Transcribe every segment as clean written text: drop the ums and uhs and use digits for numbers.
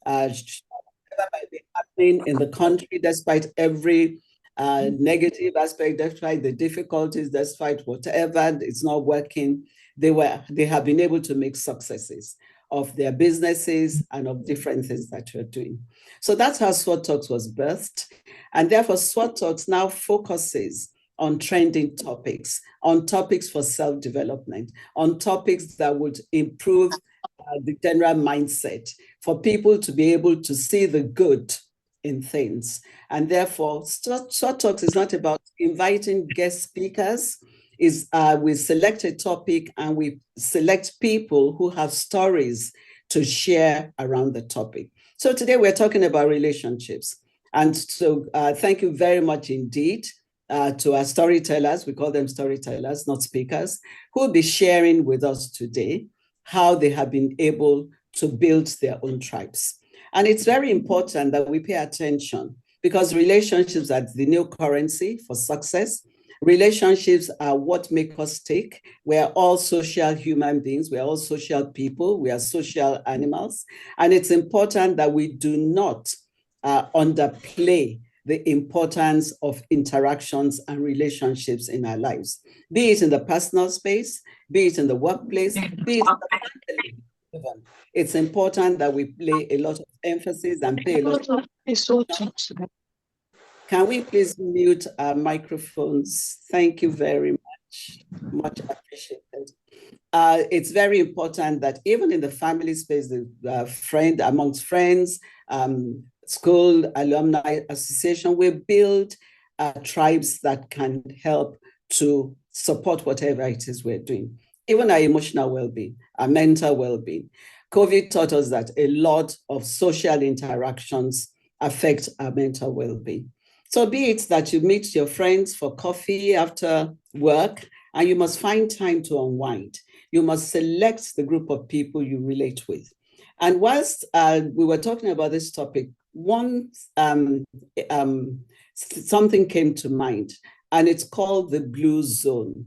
whatever might be happening in the country, despite every negative aspect, despite the difficulties, despite whatever, it's not working, they have been able to make successes of their businesses and of different things that you're doing. So that's how Sworte Talks was birthed. And therefore, Sworte Talks now focuses on trending topics, on topics for self-development, on topics that would improve the general mindset for people to be able to see the good in things. And therefore, Sworte Talks is not about inviting guest speakers. We select a topic and we select people who have stories to share around the topic. So today we're talking about relationships. And so thank you very much indeed to our storytellers. We call them storytellers, not speakers, who will be sharing with us today how they have been able to build their own tribes. And it's very important that we pay attention because relationships are the new currency for success. Relationships are what make us tick. We're all social human beings. We're all social people. We are social animals. And it's important that we do not underplay the importance of interactions and relationships in our lives, be it in the personal space, be it in the workplace, be it in the family. It's important that we play a lot of emphasis and pay a lot of attention. Can we please mute our microphones? Thank you very much. Much appreciated. It's very important that even in the family space, the amongst friends, school, alumni association, we build tribes that can help to support whatever it is we're doing. Even our emotional well-being, our mental well-being. COVID taught us that a lot of social interactions affect our mental well-being. So be it that you meet your friends for coffee after work, and you must find time to unwind. You must select the group of people you relate with. And whilst we were talking about this topic, something came to mind, and it's called the blue zone.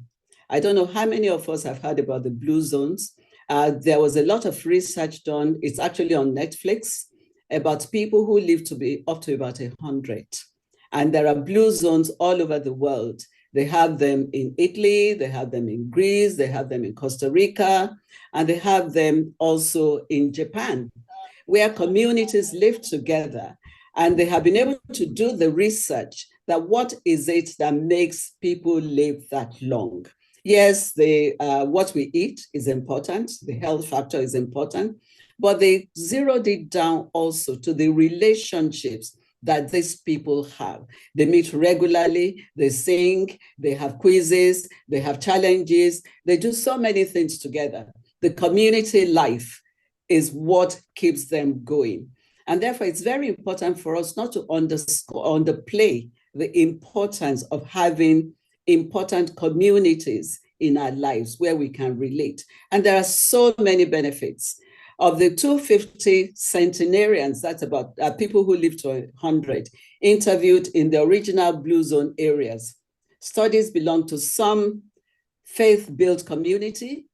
I don't know how many of us have heard about the blue zones. There was a lot of research done. It's actually on Netflix about people who live to be up to about 100. And there are blue zones all over the world. They have them in Italy, they have them in Greece, they have them in Costa Rica, and they have them also in Japan, where communities live together. And they have been able to do the research that what is it that makes people live that long? Yes, what we eat is important, the health factor is important, but they zeroed it down also to the relationships that these people have. They meet regularly, they sing, they have quizzes, they have challenges, they do so many things together. The community life is what keeps them going. And therefore, it's very important for us not to underplay the importance of having important communities in our lives where we can relate. And there are so many benefits. Of the 250 centenarians, that's about people who live to 100, interviewed in the original Blue Zone areas. Studies belong to some faith-built community,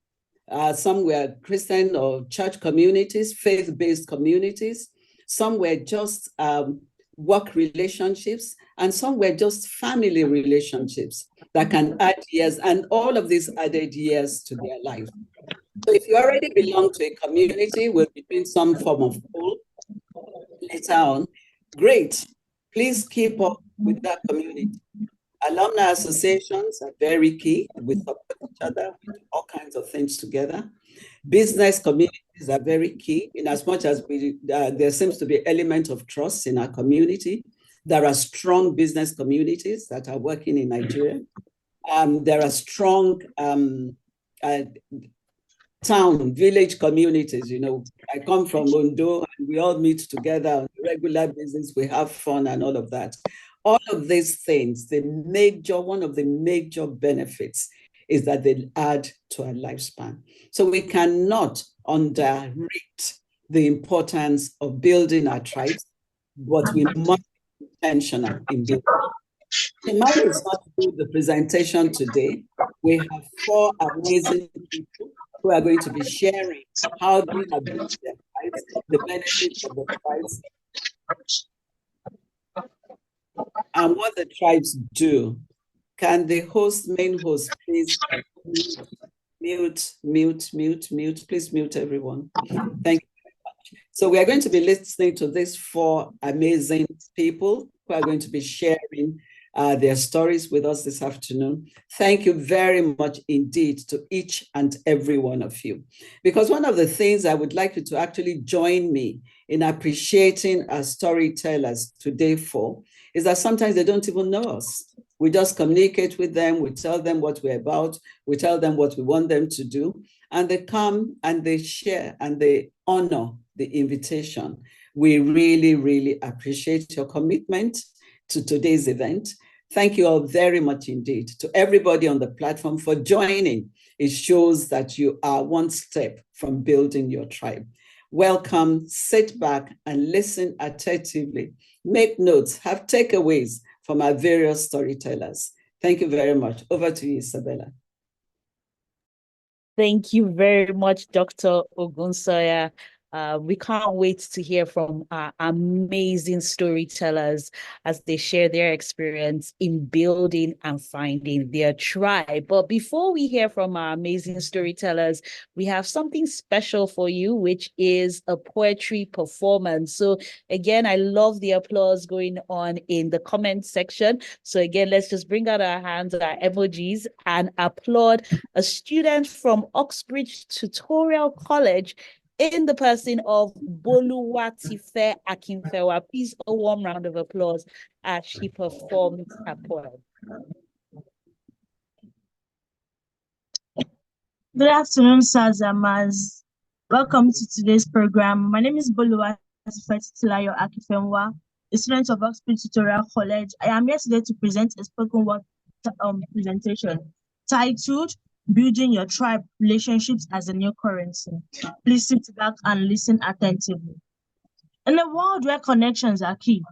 some were Christian or church communities, faith-based communities, some were just work relationships, and some were just family relationships that can add years, and all of these added years to their life. So if you already belong to a community, we'll be doing some form of poll later on. Great. Please keep up with that community. Alumni associations are very key. We support each other, we do all kinds of things together. Business communities are very key in as much as there seems to be an element of trust in our community. There are strong business communities that are working in Nigeria. There are strong town, village communities. You know, I come from Ondo and we all meet together on a regular basis. We have fun and all of that. All of these things, one of the major benefits is that they add to our lifespan. So we cannot underrate the importance of building our tribes, but we must be intentional in building. Mine is not to do the presentation today. We have 4 amazing people who are going to be sharing how they have built their lives tribes, the benefits of the tribes, and what the tribes do. Can the main host, please mute, please mute everyone. Thank you. So we are going to be listening to these 4 amazing people who are going to be sharing their stories with us this afternoon. Thank you very much indeed to each and every one of you. Because one of the things I would like you to actually join me in appreciating our storytellers today for is that sometimes they don't even know us. We just communicate with them, we tell them what we're about, we tell them what we want them to do, and they come and they share and they honor the invitation. We really, really appreciate your commitment to today's event. Thank you all very much indeed to everybody on the platform for joining. It shows that you are one step from building your tribe. Welcome, sit back and listen attentively. Make notes, have takeaways from our various storytellers. Thank you very much. Over to you, Isabella. Thank you very much, Dr. Ogunsoya. We can't wait to hear from our amazing storytellers as they share their experience in building and finding their tribe. But before we hear from our amazing storytellers, we have something special for you, which is a poetry performance. So again, I love the applause going on in the comment section. So again, let's just bring out our hands, our emojis, and applaud a student from Oxbridge Tutorial College in the person of Boluwatife Akinfewa. Please, a warm round of applause as she performs her poem. Good afternoon, sirs and ma'ams. Welcome to today's program. My name is Boluwatife Akinfewa, a student of Oxbridge Tutorial College. I am here today to present a spoken word presentation titled Building Your Tribe Relationships as a New Currency. Please sit back and listen attentively. In a world where connections are key,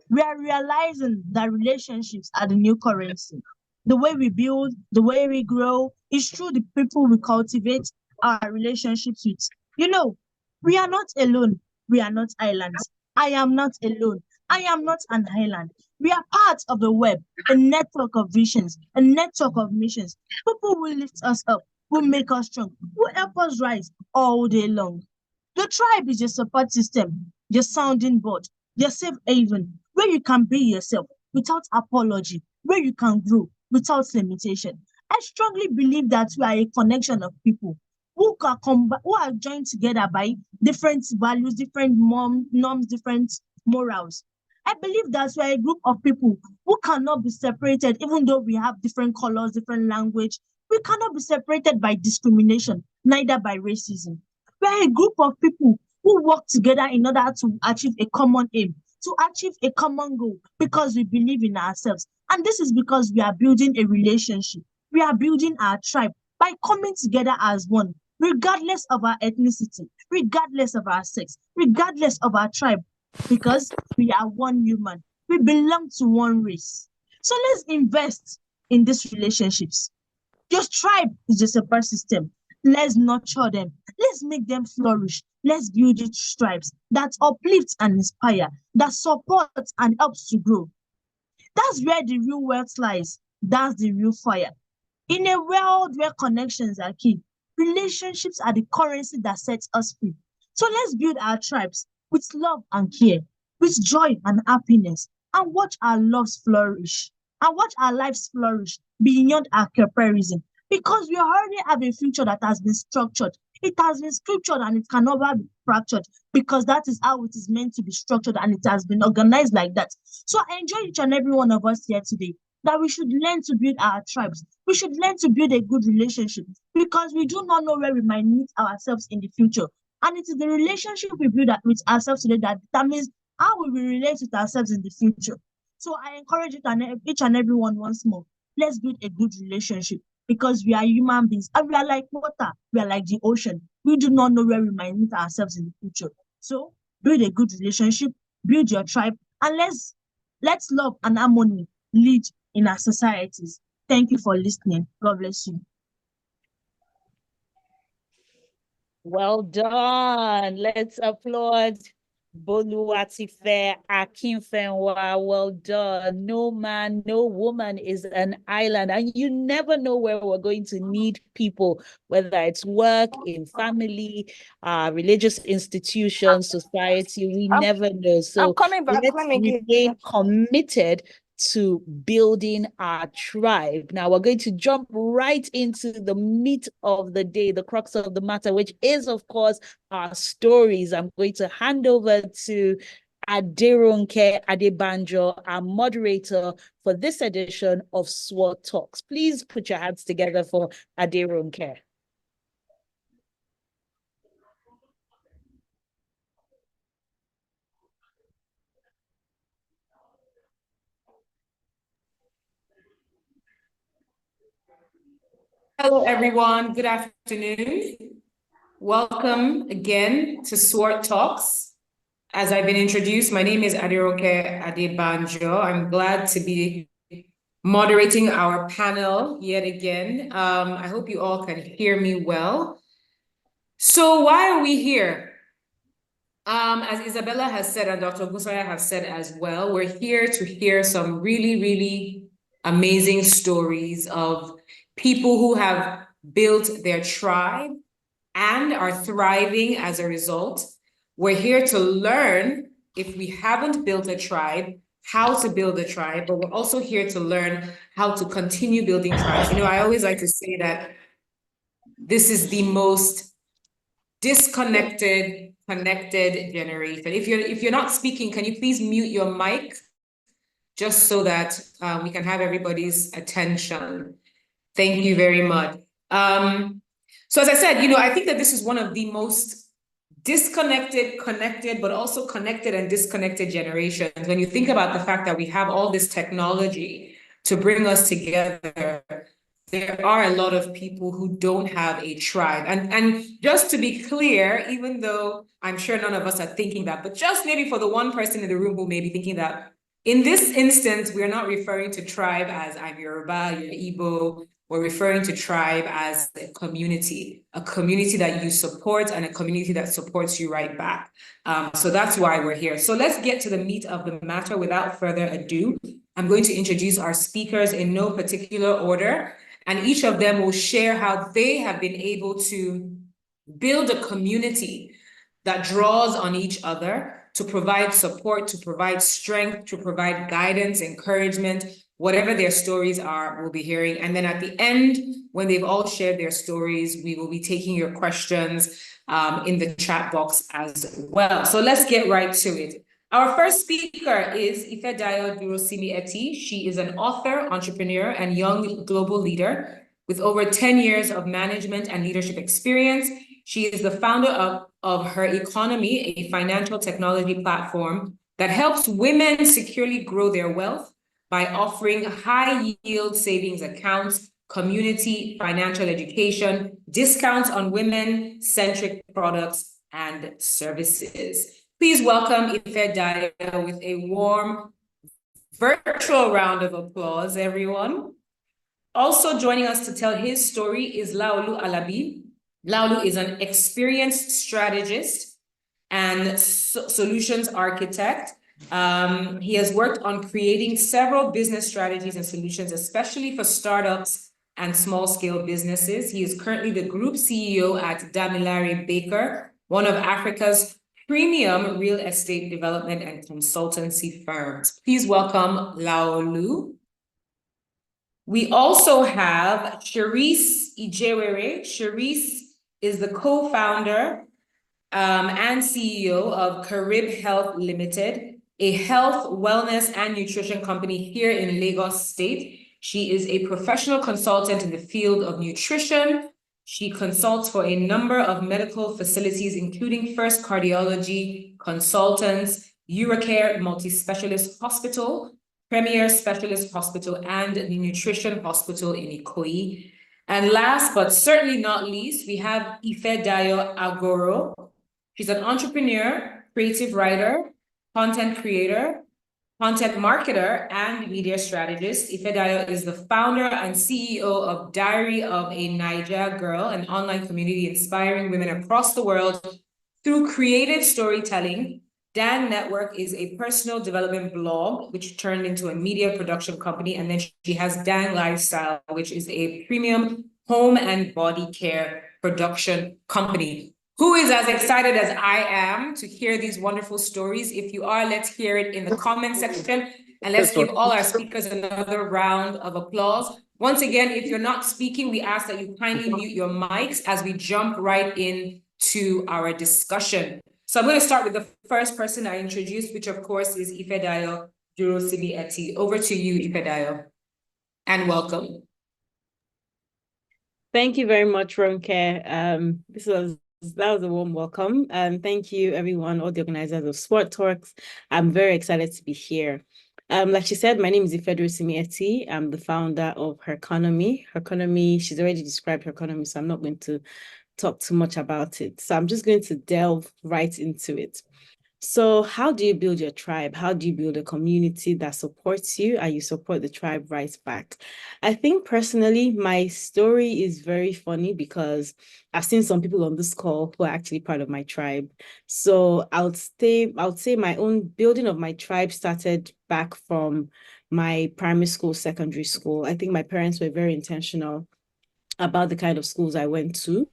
we are realizing that relationships are the new currency. The way we build, the way we grow is through the people we cultivate our relationships with. You know, we are not alone. We are not islands. I am not alone. I am not an island. We are part of the web, a network of visions, a network of missions. People will lift us up, will make us strong, will help us rise all day long. The tribe is your support system, your sounding board, your safe haven, where you can be yourself without apology, where you can grow without limitation. I strongly believe that we are a connection of people who are joined together by different values, different norms, different morals. I believe that we are a group of people who cannot be separated, even though we have different colors, different language. We cannot be separated by discrimination, neither by racism. We are a group of people who work together in order to achieve a common aim, to achieve a common goal, because we believe in ourselves. And this is because we are building a relationship. We are building our tribe by coming together as one, regardless of our ethnicity, regardless of our sex, regardless of our tribe, because we are one human. We belong to one race. So let's invest in these relationships. Your tribe is a support system. Let's nurture them. Let's make them flourish. Let's build tribes that uplift and inspire, that support and helps to grow. That's where the real wealth lies. That's the real fire. In a world where connections are key, relationships are the currency that sets us free. So let's build our tribes with love and care, with joy and happiness, and watch our lives flourish, beyond our comparison. Because we already have a future that has been structured. It has been scriptured and it can never be fractured, because that is how it is meant to be structured and it has been organized like that. So I enjoy each and every one of us here today, that we should learn to build our tribes. We should learn to build a good relationship, because we do not know where we might meet ourselves in the future. And it is the relationship we build with ourselves today that determines how we will relate with ourselves in the future. So I encourage each and everyone once more, let's build a good relationship, because we are human beings and we are like water, we are like the ocean. We do not know where we might meet ourselves in the future. So build a good relationship, build your tribe, and let's love and harmony lead in our societies. Thank you for listening. God bless you. Well done. Let's applaud Boluwatife Akinfenwa. Well done. No man, no woman is an island, and you never know where we're going to need people, whether it's work, in family, religious institutions, society. We never know. I'm So coming back. let's Let me give remain committed to building our tribe. Now we're going to jump right into the meat of the day, the crux of the matter, which is, of course, our stories. I'm going to hand over to Aderonke Adebanjo, our moderator for this edition of Sworte Talks. Please put your hands together for Aderonke. Hello, everyone. Good afternoon. Welcome again to Sworte Talks. As I've been introduced, my name is Aderoke Adebanjo. I'm glad to be moderating our panel yet again. I hope you all can hear me well. So why are we here? As Isabella has said and Dr. Gusaya has said as well, we're here to hear some really, really amazing stories of people who have built their tribe and are thriving as a result. We're here to learn, if we haven't built a tribe, how to build a tribe, but we're also here to learn how to continue building tribes. You know, I always like to say that this is the most disconnected, connected generation. If you're not speaking, can you please mute your mic just so that we can have everybody's attention? Thank you very much. So as I said, you know, I think that this is one of the most disconnected, connected, but also connected and disconnected generations. When you think about the fact that we have all this technology to bring us together, there are a lot of people who don't have a tribe. And just to be clear, even though I'm sure none of us are thinking that, but just maybe for the one person in the room who may be thinking that, in this instance, we're not referring to tribe as I'm Yoruba, you're Igbo. We're referring to tribe as a community that you support and a community that supports you right back. So that's why we're here. So let's get to the meat of the matter without further ado. I'm going to introduce our speakers in no particular order, and each of them will share how they have been able to build a community that draws on each other to provide support, to provide strength, to provide guidance, encouragement. Whatever their stories are, we'll be hearing. And then at the end, when they've all shared their stories, we will be taking your questions in the chat box as well. So let's get right to it. Our first speaker is Ifedayo Durosimi Eti. She is an author, entrepreneur, and young global leader with over 10 years of management and leadership experience. She is the founder of Her Economy, a financial technology platform that helps women securely grow their wealth by offering high-yield savings accounts, community financial education, discounts on women-centric products and services. Please welcome Ifedayo with a warm virtual round of applause, everyone. Also joining us to tell his story is Laolu Alabi. Laolu is an experienced strategist and solutions architect. He has worked on creating several business strategies and solutions, especially for startups and small-scale businesses. He is currently the group CEO at Damilare Baker, one of Africa's premium real estate development and consultancy firms. Please welcome Laolu. We also have Cherise Ijewere. Cherise is the co-founder and CEO of Carib Health Limited, a health, wellness, and nutrition company here in Lagos State. She is a professional consultant in the field of nutrition. She consults for a number of medical facilities, including First Cardiology Consultants, Eurocare Multi-Specialist Hospital, Premier Specialist Hospital, and the Nutrition Hospital in Ikoyi. And last but certainly not least, we have Ifedayo Agoro. She's an entrepreneur, creative writer, content creator, content marketer and media strategist. Ifedayo is the founder and CEO of Diary of a Naija Girl, an online community inspiring women across the world through creative storytelling. Dan Network is a personal development blog, which turned into a media production company. And then she has Dan Lifestyle, which is a premium home and body care production company. Who is as excited as I am to hear these wonderful stories? If you are, let's hear it in the comment section. And let's give all our speakers another round of applause. Once again, if you're not speaking, we ask that you kindly mute your mics as we jump right into our discussion. So I'm going to start with the first person I introduced, which of course is Ifedayo Durosimi-Eti. Over to you, Ifedayo, and welcome. Thank you very much, Ronke. That was a warm welcome. Thank you, everyone, all the organizers of Sworte Talks. I'm very excited to be here. Like she said, my name is Ifedayo Durosimi-Eti. I'm the founder of Herconomy. Herconomy, she's already described Herconomy, so I'm not going to talk too much about it. So I'm just going to delve right into it. So how do you build your tribe? How do you build a community that supports you and you support the tribe right back? I think personally, my story is very funny because I've seen some people on this call who are actually part of my tribe. So I would say my own building of my tribe started back from my primary school, secondary school. I think my parents were very intentional about the kind of schools I went to.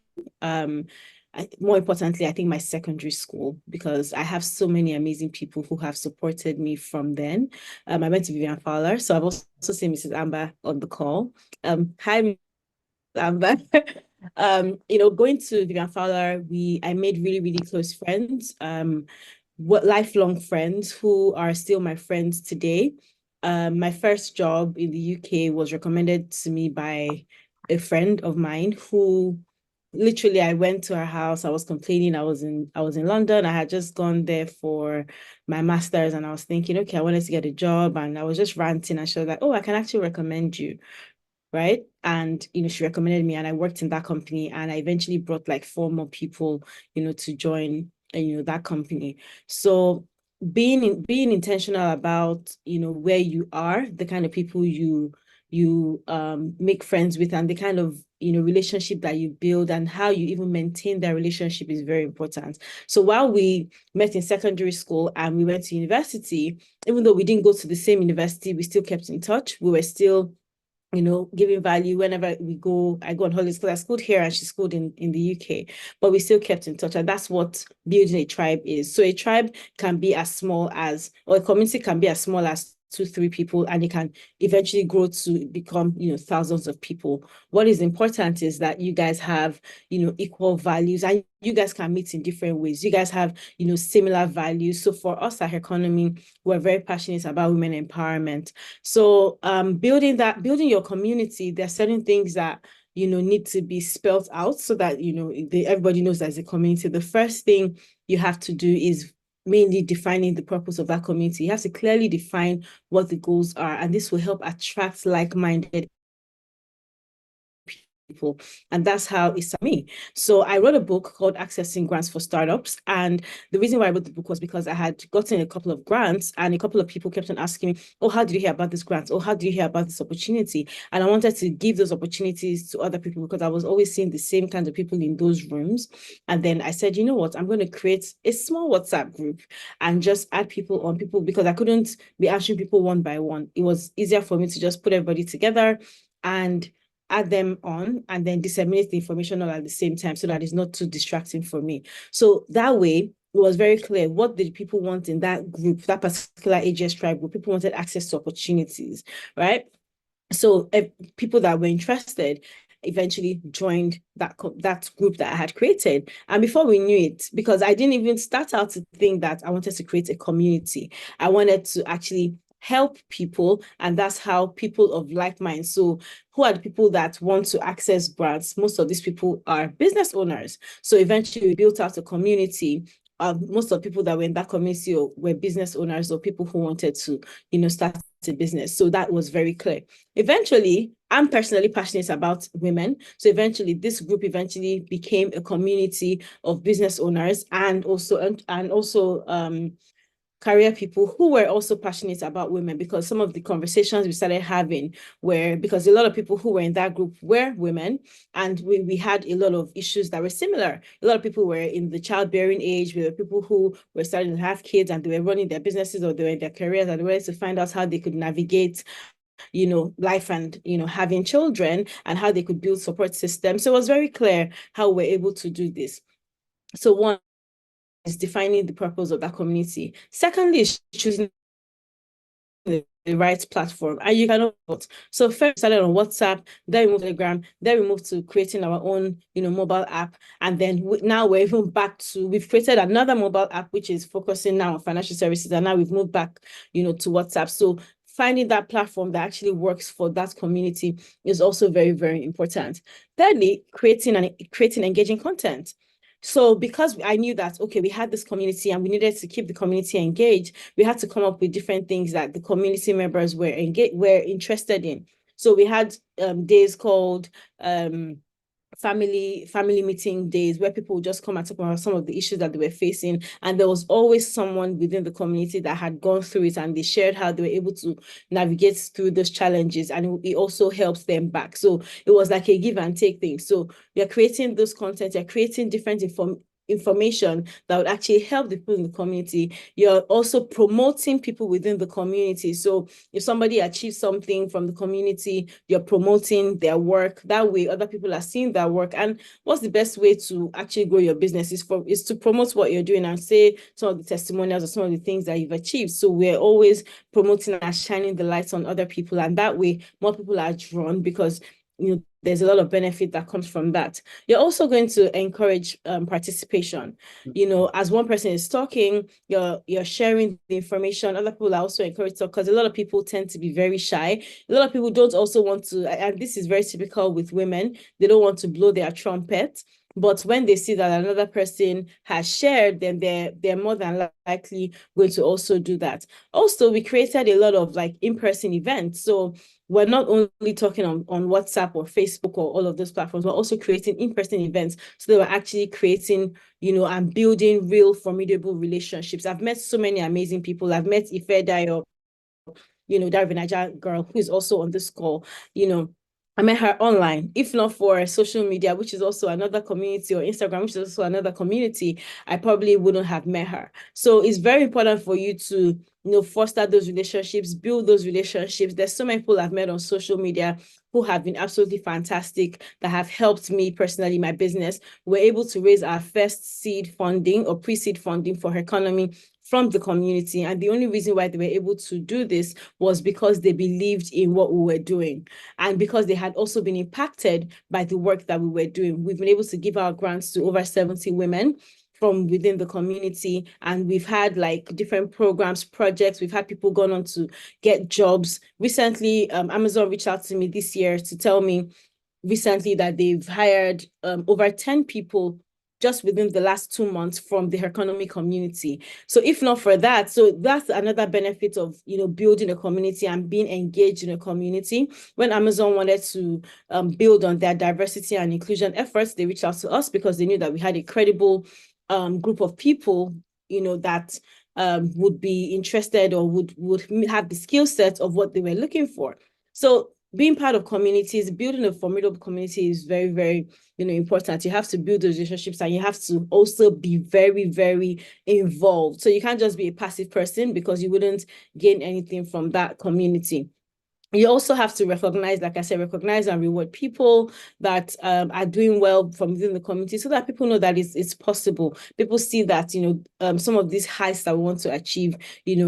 More importantly, I think my secondary school, because I have so many amazing people who have supported me from then. I went to Vivian Fowler, so I've also seen Mrs. Amber on the call. Hi, Mrs. Amber. Going to Vivian Fowler, I made really, really close friends, lifelong friends who are still my friends today. My first job in the UK was recommended to me by a friend of mine who literally I went to her house. I was complaining. I was in London. I had just gone there for my master's and I was thinking, okay, I wanted to get a job, and I was just ranting, and she was like, oh, I can actually recommend you. Right. And, she recommended me and I worked in that company, and I eventually brought like 4 more people, to join, that company. So being intentional about, where you are, the kind of people you make friends with, and the kind of, relationship that you build and how you even maintain that relationship is very important. So while we met in secondary school and we went to university, even though we didn't go to the same university, we still kept in touch. We were still giving value whenever I go on holidays, because I schooled here and she schooled in the UK, but we still kept in touch. And that's what building a tribe is. So a tribe can be as small as, or a community can be as small as 2-3 people, and it can eventually grow to become, thousands of people. What is important is that you guys have, equal values, and you guys can meet in different ways. You guys have, similar values. So for us at Herconomy, we're very passionate about women empowerment. So building your community, there are certain things that need to be spelled out so that everybody knows there's a community. The first thing you have to do is mainly defining the purpose of that community. You have to clearly define what the goals are, and this will help attract like-minded people. And that's how it's me. So I wrote a book called Accessing Grants for Startups. And the reason why I wrote the book was because I had gotten a couple of grants, and a couple of people kept on asking me, oh, how did you hear about this grant? Oh, how did you hear about this opportunity? And I wanted to give those opportunities to other people, because I was always seeing the same kinds of people in those rooms. And then I said, you know what, I'm going to create a small WhatsApp group and just add people on, because I couldn't be answering people one by one. It was easier for me to just put everybody together and add them on, and then disseminate the information all at the same time, so that it's not too distracting for me. So that way, it was very clear what did people want in that group, that particular AGS tribe group. People wanted access to opportunities, right? So people that were interested eventually joined that group that I had created. And before we knew it, because I didn't even start out to think that I wanted to create a community, I wanted to actually help people, and that's how people of like mind. So who are the people that want to access grants? Most of these people are business owners. So eventually we built out a community. Most of the people that were in that community were business owners or people who wanted to, start a business. So that was very clear. Eventually, I'm personally passionate about women. So eventually this group became a community of business owners, and also career people who were also passionate about women, because some of the conversations we started having were, because a lot of people who were in that group were women, and we had a lot of issues that were similar. A lot of people were in the childbearing age. There were people who were starting to have kids and they were running their businesses or they were in their careers, and they wanted to find out how they could navigate life and, having children, and how they could build support systems. So it was very clear how we're able to do this. So one is defining the purpose of that community. Secondly is choosing the right platform, and you cannot. So first we started on WhatsApp, then we moved to Telegram, then we moved to creating our own, mobile app, and then now we're even back to, we've created another mobile app which is focusing now on financial services, and now we've moved back, to WhatsApp. So finding that platform that actually works for that community is also very, very important. Thirdly, creating engaging content. So because I knew that, okay, we had this community and we needed to keep the community engaged, we had to come up with different things that the community members were interested in. So we had days called family meeting days, where people would just come and talk about some of the issues that they were facing, and there was always someone within the community that had gone through it, and they shared how they were able to navigate through those challenges, and it also helped them back. So it was like a give and take thing. So you're creating those content, you're creating different information that would actually help the people in the community. You're also promoting people within the community. So if somebody achieves something from the community, you're promoting their work. That way other people are seeing their work. And what's the best way to actually grow your business is to promote what you're doing and say some of the testimonials or some of the things that you've achieved. So we're always promoting and shining the lights on other people, and that way more people are drawn, because there's a lot of benefit that comes from that. You're also going to encourage participation. As one person is talking, you're sharing the information. Other people are also encouraged to talk, because a lot of people tend to be very shy. A lot of people don't also want to, and this is very typical with women, they don't want to blow their trumpet. But when they see that another person has shared, then they're more than likely going to also do that. Also, we created a lot of in-person events. So we're not only talking on WhatsApp or Facebook or all of those platforms, we're also creating in-person events. So they were actually creating, and building real formidable relationships. I've met so many amazing people. I've met Ife Dayo, that Niger girl who is also on this call. I met her online. If not for social media, which is also another community, or Instagram, which is also another community, I probably wouldn't have met her. So it's very important for you to, foster those relationships, build those relationships. There's so many people I've met on social media who have been absolutely fantastic, that have helped me personally, my business. We're able to raise our first seed funding or pre-seed funding for her economy from the community. And the only reason why they were able to do this was because they believed in what we were doing, and because they had also been impacted by the work that we were doing. We've been able to give our grants to over 70 women from within the community, and we've had different programs, projects. We've had people gone on to get jobs. Recently, Amazon reached out to me this year to tell me recently that they've hired over 10 people just within the last 2 months from the economy community. So if not for that, so that's another benefit of, building a community and being engaged in a community. When Amazon wanted to build on their diversity and inclusion efforts, they reached out to us because they knew that we had a credible group of people, that would be interested or would have the skill set of what they were looking for. So being part of communities, building a formidable community is very, very, important. You have to build those relationships, and you have to also be very, very involved. So you can't just be a passive person, because you wouldn't gain anything from that community. You also have to recognize, like I said, recognize and reward people that are doing well from within the community, so that people know that it's possible. People see that, some of these heights that we want to achieve,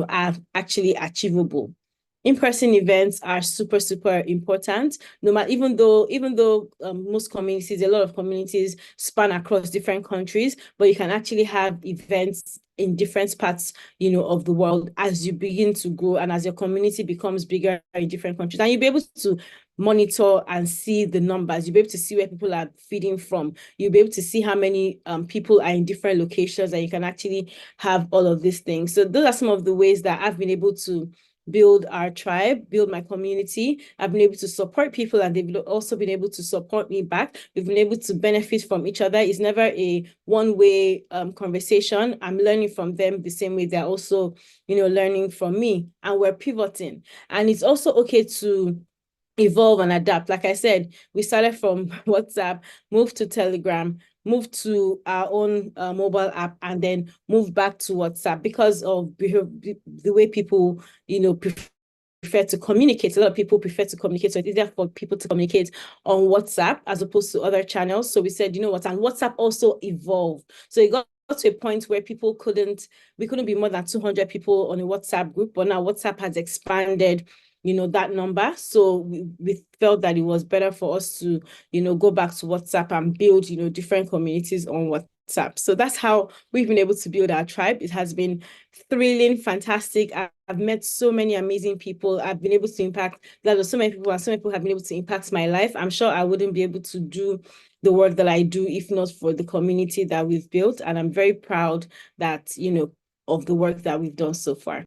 are actually achievable. In-person events are super, super important. No matter, even though most communities, a lot of communities span across different countries, but you can actually have events in different parts, of the world as you begin to grow and as your community becomes bigger in different countries. And you'll be able to monitor and see the numbers. You'll be able to see where people are feeding from. You'll be able to see how many people are in different locations, and you can actually have all of these things. So those are some of the ways that I've been able to build our tribe, build my community. I've been able to support people, and they've also been able to support me back. We've been able to benefit from each other. It's never a one-way conversation. I'm learning from them the same way they're also, learning from me, and we're pivoting. And it's also okay to evolve and adapt. Like I said, we started from WhatsApp, moved to Telegram, moved to our own mobile app, and then moved back to WhatsApp because of the way people, prefer to communicate. A lot of people prefer to communicate, so it's easier for people to communicate on WhatsApp as opposed to other channels. So we said, you know what, and WhatsApp also evolved. So it got to a point where we couldn't be more than 200 people on a WhatsApp group, but now WhatsApp has expanded that number. So we felt that it was better for us to, go back to WhatsApp and build, different communities on WhatsApp. So that's how we've been able to build our tribe. It has been thrilling, fantastic. I've met so many amazing people. I've been able to impact so many people, and so many people have been able to impact my life. I'm sure I wouldn't be able to do the work that I do if not for the community that we've built. And I'm very proud that, of the work that we've done so far.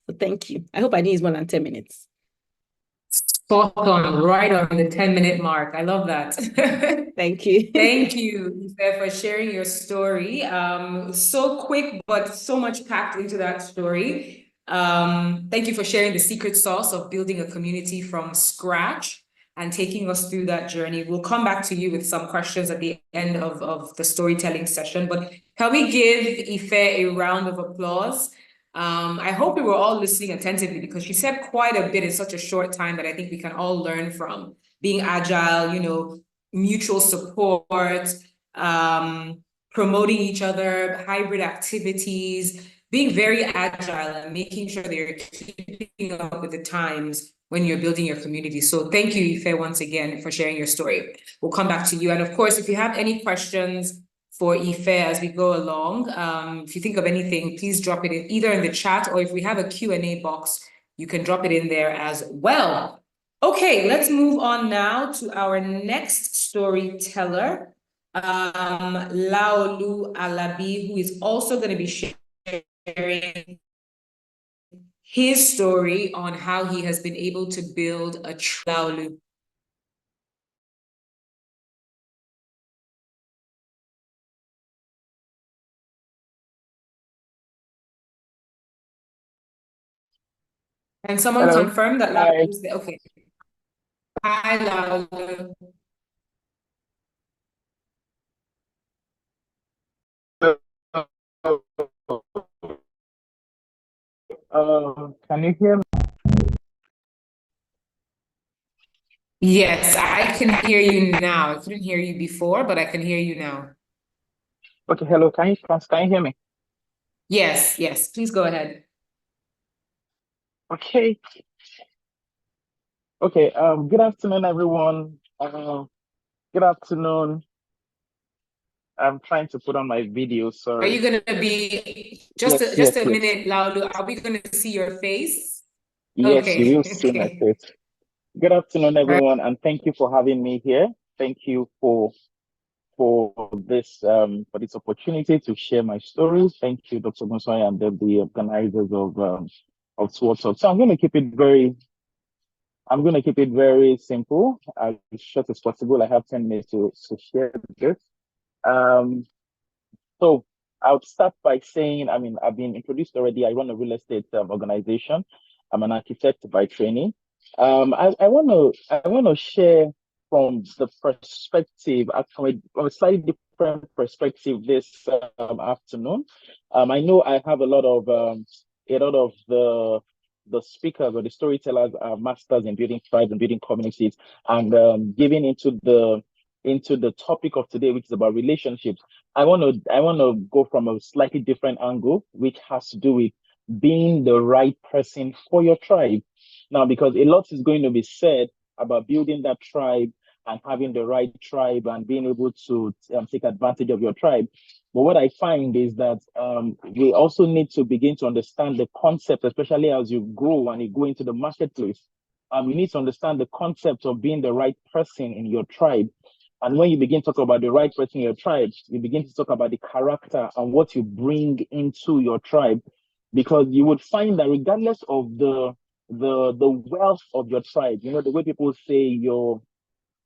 So thank you. I hope I didn't use more than 10 minutes. Spot on, right on the 10-minute mark. I love that. Thank you. Thank you, Ife, for sharing your story. So quick, but so much packed into that story. Thank you for sharing the secret sauce of building a community from scratch and taking us through that journey. We'll come back to you with some questions at the end of the storytelling session, but can we give Ife a round of applause? I hope we were all listening attentively because she said quite a bit in such a short time that I think we can all learn from. Being agile, mutual support, promoting each other, hybrid activities, being very agile and making sure that you're keeping up with the times when you're building your community. So thank you, Ife, once again for sharing your story. We'll come back to you. And of course, if you have any questions for Ife as we go along, if you think of anything, please drop it in either in the chat, or if we have a Q&A box, you can drop it in there as well. Okay, let's move on now to our next storyteller, Laolu Alabi, who is also going to be sharing his story on how he has been able to build a Laolu. And someone Hello. confirmed that Laolu is there. Okay. Hi, Laolu. Can you hear me? Yes, I can hear you now. I couldn't hear you before, but I can hear you now. Okay, hello. Can you hear me? Yes, yes. Please go ahead. Okay. Okay. Good afternoon, everyone. Good afternoon. I'm trying to put on my video. Sorry. Are you gonna be just Yes, a yes. minute, Laolu? Are we gonna see your face? Yes, Okay, you will see my okay. face. Good afternoon, everyone, and thank you for having me here. Thank you for this opportunity to share my story. Thank you, Dr. Gonsoy, and the organizers of Sworte. So I'm going to keep it very simple, as short as possible. I have 10 minutes to share this. Um, so I'll start by saying, I've been introduced already. I run a real estate organization. I'm an architect by training. I want to share from the perspective, from a slightly different perspective this afternoon. I know I have a lot of the speakers or the storytellers are masters in building tribes and building communities, and giving into the topic of today, which is about relationships. I want to go from a slightly different angle, which has to do with being the right person for your tribe. Now, because a lot is going to be said about building that tribe and having the right tribe and being able to take advantage of your tribe. But what I find is that we also need to begin to understand the concept, especially as you grow and you go into the marketplace. You need to understand the concept of being the right person in your tribe. And when you begin to talk about the right person in your tribe, you begin to talk about the character and what you bring into your tribe. Because you would find that regardless of the the wealth of your tribe. You know, the way people say your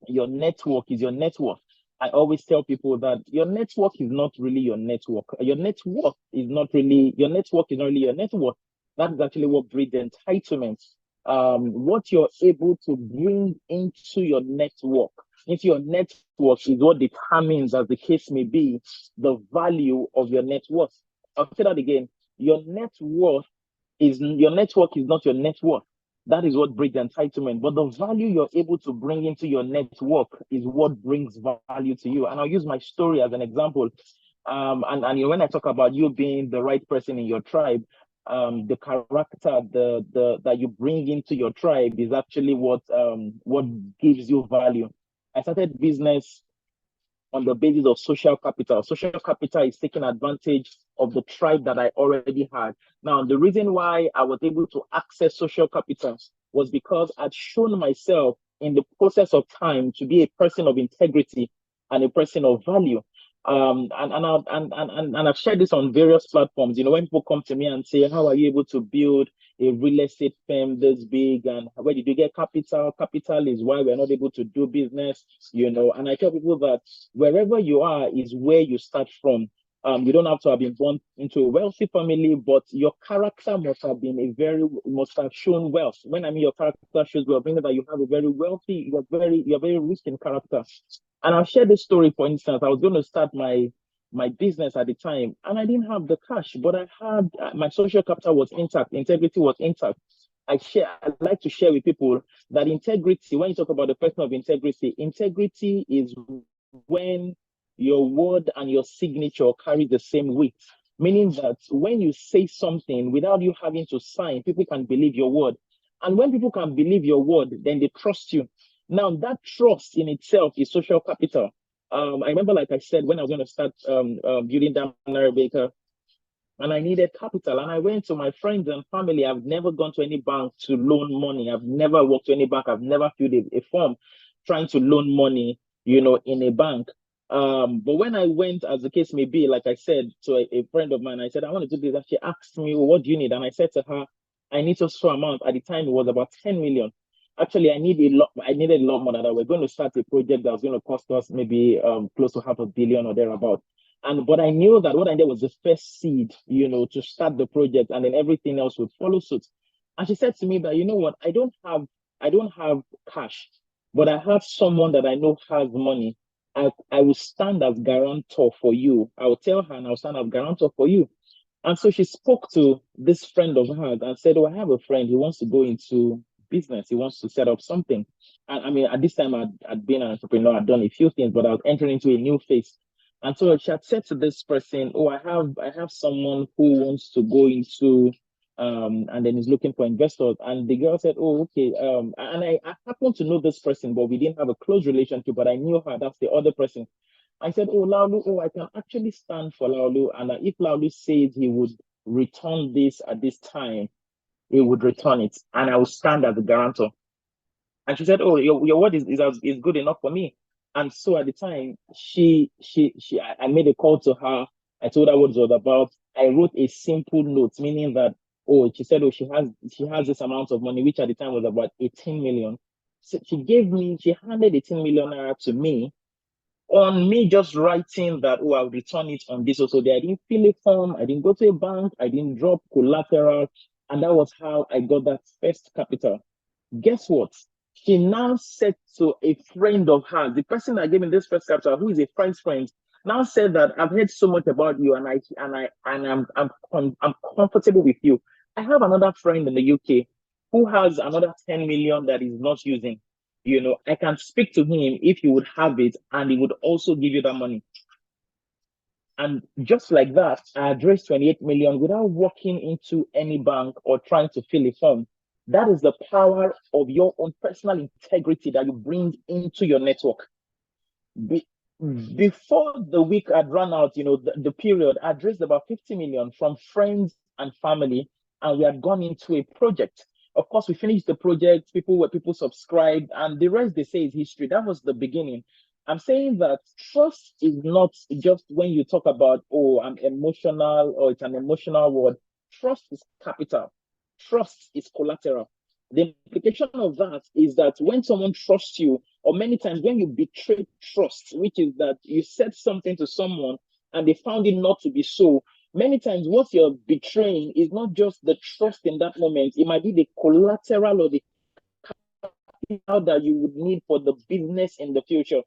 network is your net worth. I always tell people that your network is not really your network. Your network is not really your network is not really your net worth. That is actually what breeds entitlement. What you're able to bring into your network is what determines, as the case may be, the value of your net worth. I'll say that again. Your network is not your net worth. That is what brings entitlement. But the value you're able to bring into your network is what brings value to you. And I'll use my story as an example. And when I talk about you being the right person in your tribe, the character that you bring into your tribe is actually what gives you value. I started business on the basis of social capital. Social capital is taking advantage of the tribe that I already had. Now, the reason why I was able to access social capital was because I'd shown myself in the process of time to be a person of integrity and a person of value. And I've shared this on various platforms. You know, when people come to me and say, "How are you able to build a real estate firm this big, and where did you get capital? Capital is why we're not able to do business." You know, and I tell people that wherever you are is where you start from. You don't have to have been born into a wealthy family, but your character must have shown wealth. When I mean your character shows wealth, meaning that you have a very wealthy, you're very rich in character. And I'll share this story. For instance, I was going to start my business at the time, and I didn't have the cash, but I had my social capital was intact, integrity was intact. I like to share with people that integrity, when you talk about the person of integrity is when your word and your signature carry the same weight. Meaning that when you say something without you having to sign, people can believe your word. And when people can believe your word, then they trust you. Now, that trust in itself is social capital. I remember, like I said, when I was going to start building down Baker, and I needed capital. And I went to my friends and family. I've never gone to any bank to loan money. I've never walked to any bank. I've never filled a form trying to loan money, you know, in a bank. But when I went, as the case may be, like I said, to a friend of mine, I said, I want to do this. And she asked me, well, what do you need? And I said to her, I need a small amount. At the time, it was about 10 million. Actually, I needed a lot more than that. We're going to start a project that was going to cost us maybe close to $500 million or thereabout. But I knew that what I did was the first seed, you know, to start the project, and then everything else would follow suit. And she said to me that, you know what, I don't have cash, but I have someone that I know has money. I will stand as guarantor for you. I will tell her and I'll stand as guarantor for you. And so she spoke to this friend of hers and said, oh, I have a friend. He wants to go into business. He wants to set up something. And I mean, at this time, I'd been an entrepreneur. I'd done a few things, but I was entering into a new phase. And so she had said to this person, oh, I have someone who wants to go into, and then is looking for investors. And the girl said, oh, okay. And I happened to know this person, but we didn't have a close relationship, but I knew her. That's the other person. I said, oh, Laulu, I can actually stand for Laulu. And if Laulu says he would return this at this time, he would return it. And I will stand as a guarantor. And she said, oh, your word is good enough for me. And so at the time, I made a call to her. I told her what it was about. I wrote a simple note, meaning that, oh, she said, oh, she has this amount of money, which at the time was about 18 million. So she handed 18 million naira to me on me just writing that, oh, I'll return it on this. So I didn't fill a form. I didn't go to a bank. I didn't drop collateral. And that was how I got that first capital. Guess what? She now said to a friend of hers, the person that gave me this first capital, who is a friend's friend, now said that I've heard so much about you, and I'm comfortable with you. I have another friend in the UK who has another 10 million that he's not using. You know, I can speak to him if he would have it, and he would also give you that money. And just like that, I addressed 28 million without walking into any bank or trying to fill a form. That is the power of your own personal integrity that you bring into your network. Before the week had run out, you know, the period, I addressed about 50 million from friends and family, and we had gone into a project. Of course, we finished the project, people subscribed, and the rest they say is history. That was the beginning. I'm saying that trust is not just when you talk about, oh, I'm emotional, or it's an emotional word. Trust is capital. Trust is collateral. The implication of that is that when someone trusts you, or many times when you betray trust, which is that you said something to someone and they found it not to be so, many times what you're betraying is not just the trust in that moment, it might be the collateral or the capital that you would need for the business in the future.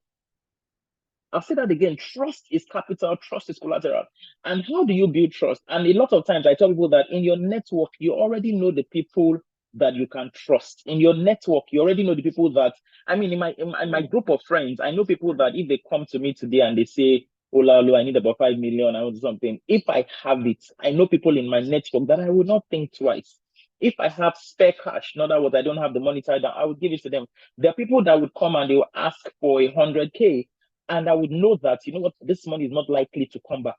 I'll say that again. Trust is capital, trust is collateral. And how do you build trust? And a lot of times I tell people that in your network, you already know the people that you can trust. In your network, you already know the people that, I mean, in my group of friends, I know people that if they come to me today and they say, oh, Lalo, I need about 5 million, I want something. If I have it, I know people in my network that I would not think twice. If I have spare cash, in other words, I don't have the money tied down, I would give it to them. There are people that would come and they will ask for 100K. And I would know that, you know what, this money is not likely to come back.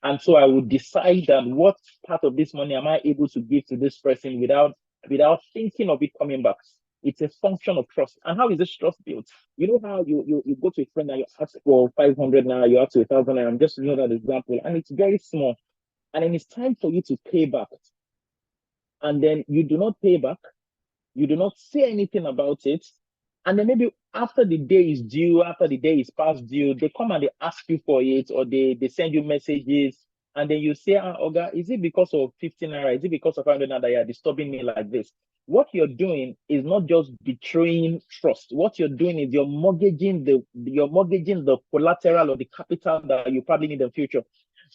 And so I would decide that what part of this money am I able to give to this person without thinking of it coming back. It's a function of trust. And how is this trust built? You know how you go to a friend and you ask for 500 now, you ask to 1,000 naira. I'm just using that example, and it's very small. And then it's time for you to pay back. And then you do not pay back. You do not say anything about it. And then maybe after the day is due, after the day is past due, they come and they ask you for it, or they send you messages, and then you say, Oga, is it because of 15 naira? Is it because of 100 naira that you're disturbing me like this? What you're doing is not just betraying trust. What you're doing is you're mortgaging the collateral or the capital that you probably need in the future.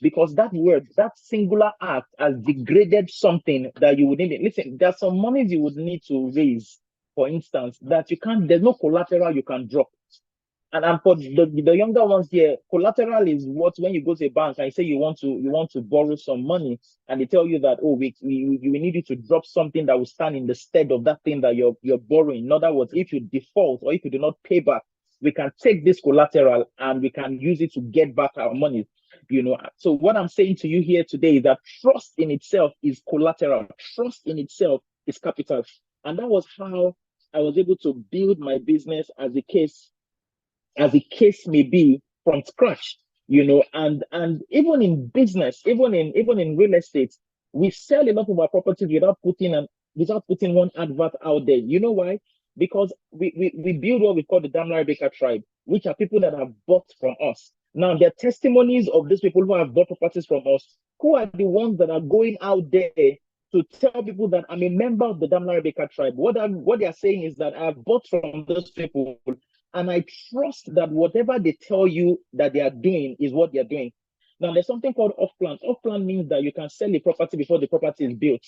Because that word, that singular act has degraded something that you would need. Listen, there's some monies you would need to raise, for instance, that you can't, there's no collateral you can drop. And for the younger ones here, collateral is what, when you go to a bank and you say you want to borrow some money, and they tell you that, oh, we need you to drop something that will stand in the stead of that thing that you're borrowing. In other words, if you default or if you do not pay back, we can take this collateral and we can use it to get back our money. You know, so what I'm saying to you here today is that trust in itself is collateral. Trust in itself is capital. And that was how I was able to build my business as the case may be, from scratch, you know. And even in business, even in real estate, we sell a lot of our properties without putting one advert out there. You know why? Because we build what we call the Damla Rebecca tribe, which are people that have bought from us. Now, there are testimonies of these people who have bought properties from us, who are the ones that are going out there to tell people that I'm a member of the Damla Rebecca tribe. What they are saying is that I've bought from those people, and I trust that whatever they tell you that they are doing is what they are doing. Now, there's something called off-plan. Off-plan means that you can sell a property before the property is built.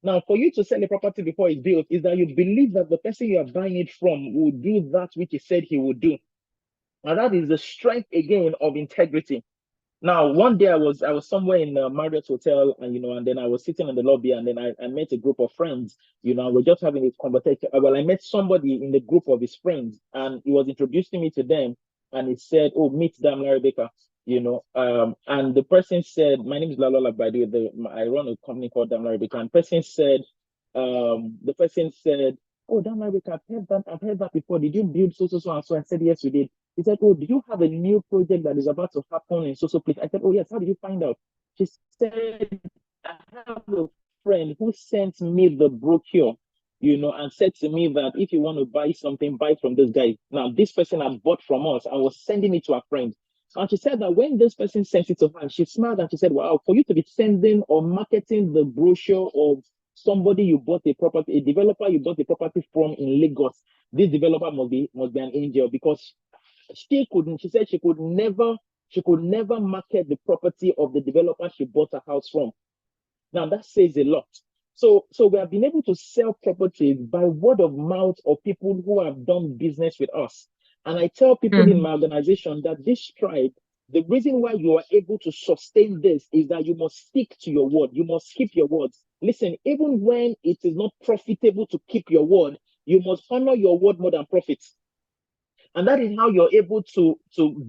Now, for you to sell a property before it's built is that you believe that the person you are buying it from will do that which he said he would do. And that is the strength, again, of integrity. Now, one day I was somewhere in a Marriott hotel, and and then I was sitting in the lobby, and then I met a group of friends. We're just having a conversation. Well, I met somebody in the group of his friends, and he was introducing me to them, and he said, "Oh, meet Damla Rebecca." And the person said, "My name is Lalola, by the way. I run a company called Damla Rebecca." And the person said, "Oh, Damla Rebecca, I've heard that before. Did you build so and so?" I said, "Yes, we did." He said, "Oh, do you have a new project that is about to happen in so place?" I said, "Oh, yes. How did you find out?" She said, "I have a friend who sent me the brochure, and said to me that if you want to buy something, buy from this guy." Now, this person had bought from us and was sending it to a friend. And she said that when this person sent it to her, she smiled and she said, "Wow, for you to be sending or marketing the brochure of somebody you bought a property, a developer you bought a property from in Lagos, this developer must be an angel, because she said she could never market the property of the developer she bought a house from." Now that says a lot. So we have been able to sell properties by word of mouth of people who have done business with us. And I tell people in my organization that this tribe, the reason why you are able to sustain this is that you must stick to your word. You must keep your words. Listen, even when it is not profitable to keep your word, you must honor your word more than profits. And that is how you're able to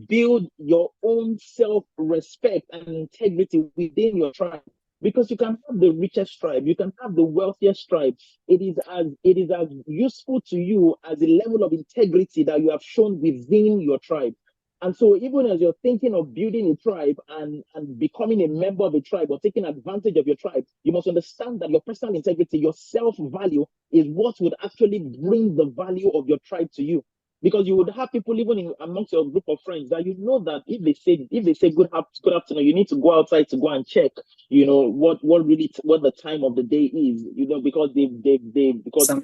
build your own self-respect and integrity within your tribe. Because you can have the richest tribe, you can have the wealthiest tribe. It is as useful to you as the level of integrity that you have shown within your tribe. And so even as you're thinking of building a tribe and becoming a member of a tribe or taking advantage of your tribe, you must understand that your personal integrity, your self-value is what would actually bring the value of your tribe to you. Because you would have people even in amongst your group of friends that you know that if they say good afternoon, you need to go outside to go and check, what the time of the day is, because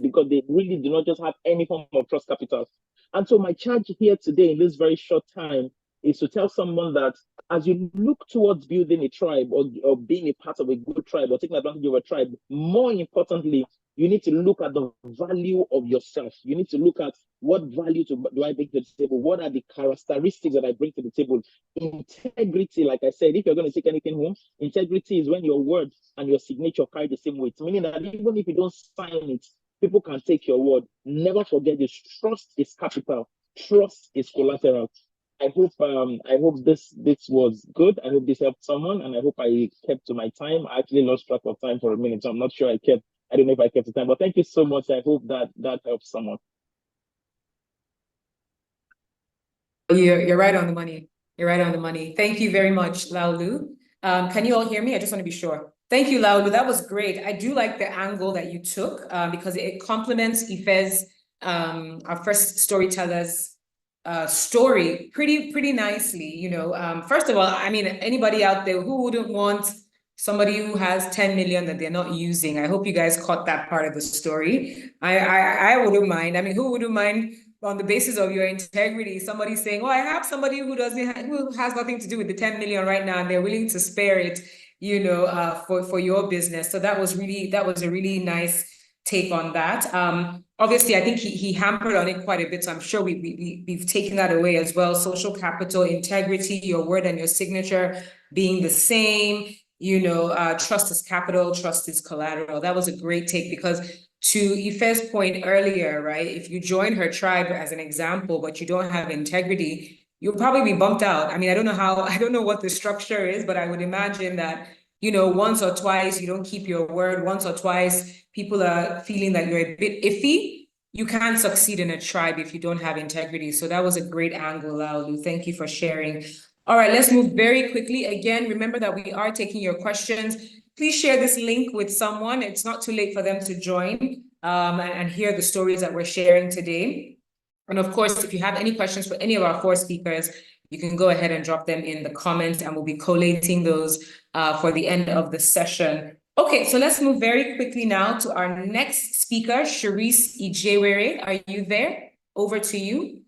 because they really do not just have any form of trust capital. And so my charge here today in this very short time is to tell someone that as you look towards building a tribe or being a part of a good tribe or taking advantage of a tribe, more importantly, you need to look at the value of yourself. You need to look at what value do I bring to the table? What are the characteristics that I bring to the table? Integrity, like I said, if you're going to take anything home, integrity is when your word and your signature carry the same weight, meaning that even if you don't sign it, people can take your word. Never forget this. Trust is capital. Trust is collateral. I hope this was good. I hope this helped someone, and I hope I kept to my time. I actually lost track of time for a minute, so I'm not sure I don't know if I kept the time, but thank you so much. I hope that helps someone. You're right on the money. You're right on the money. Thank you very much, Laulu. Can you all hear me? I just want to be sure. Thank you, Laulu. That was great. I do like the angle that you took because it complements Ife's, our first storyteller's story pretty nicely. First of all, I mean, anybody out there who wouldn't want somebody who has 10 million that they're not using? I hope you guys caught that part of the story. I wouldn't mind. I mean, who wouldn't mind on the basis of your integrity, somebody saying, "Oh, I have somebody who has nothing to do with the 10 million right now, and they're willing to spare it, for your business." So that was a really nice take on that. Obviously, I think he hampered on it quite a bit, so I'm sure we've taken that away as well. Social capital, integrity, your word and your signature being the same. Trust is capital, trust is collateral. That was a great take because to Ife's point earlier, right? If you join her tribe as an example, but you don't have integrity, you'll probably be bumped out. I mean, I don't know what the structure is, but I would imagine that, once or twice you don't keep your word, once or twice people are feeling that you're a bit iffy. You can't succeed in a tribe if you don't have integrity. So that was a great angle, Laulu. Thank you for sharing. All right, let's move very quickly. Again, remember that we are taking your questions. Please share this link with someone. It's not too late for them to join and hear the stories that we're sharing today. And of course, if you have any questions for any of our 4 speakers, you can go ahead and drop them in the comments and we'll be collating those for the end of the session. Okay, so let's move very quickly now to our next speaker, Sharice Ijewere. Are you there? Over to you.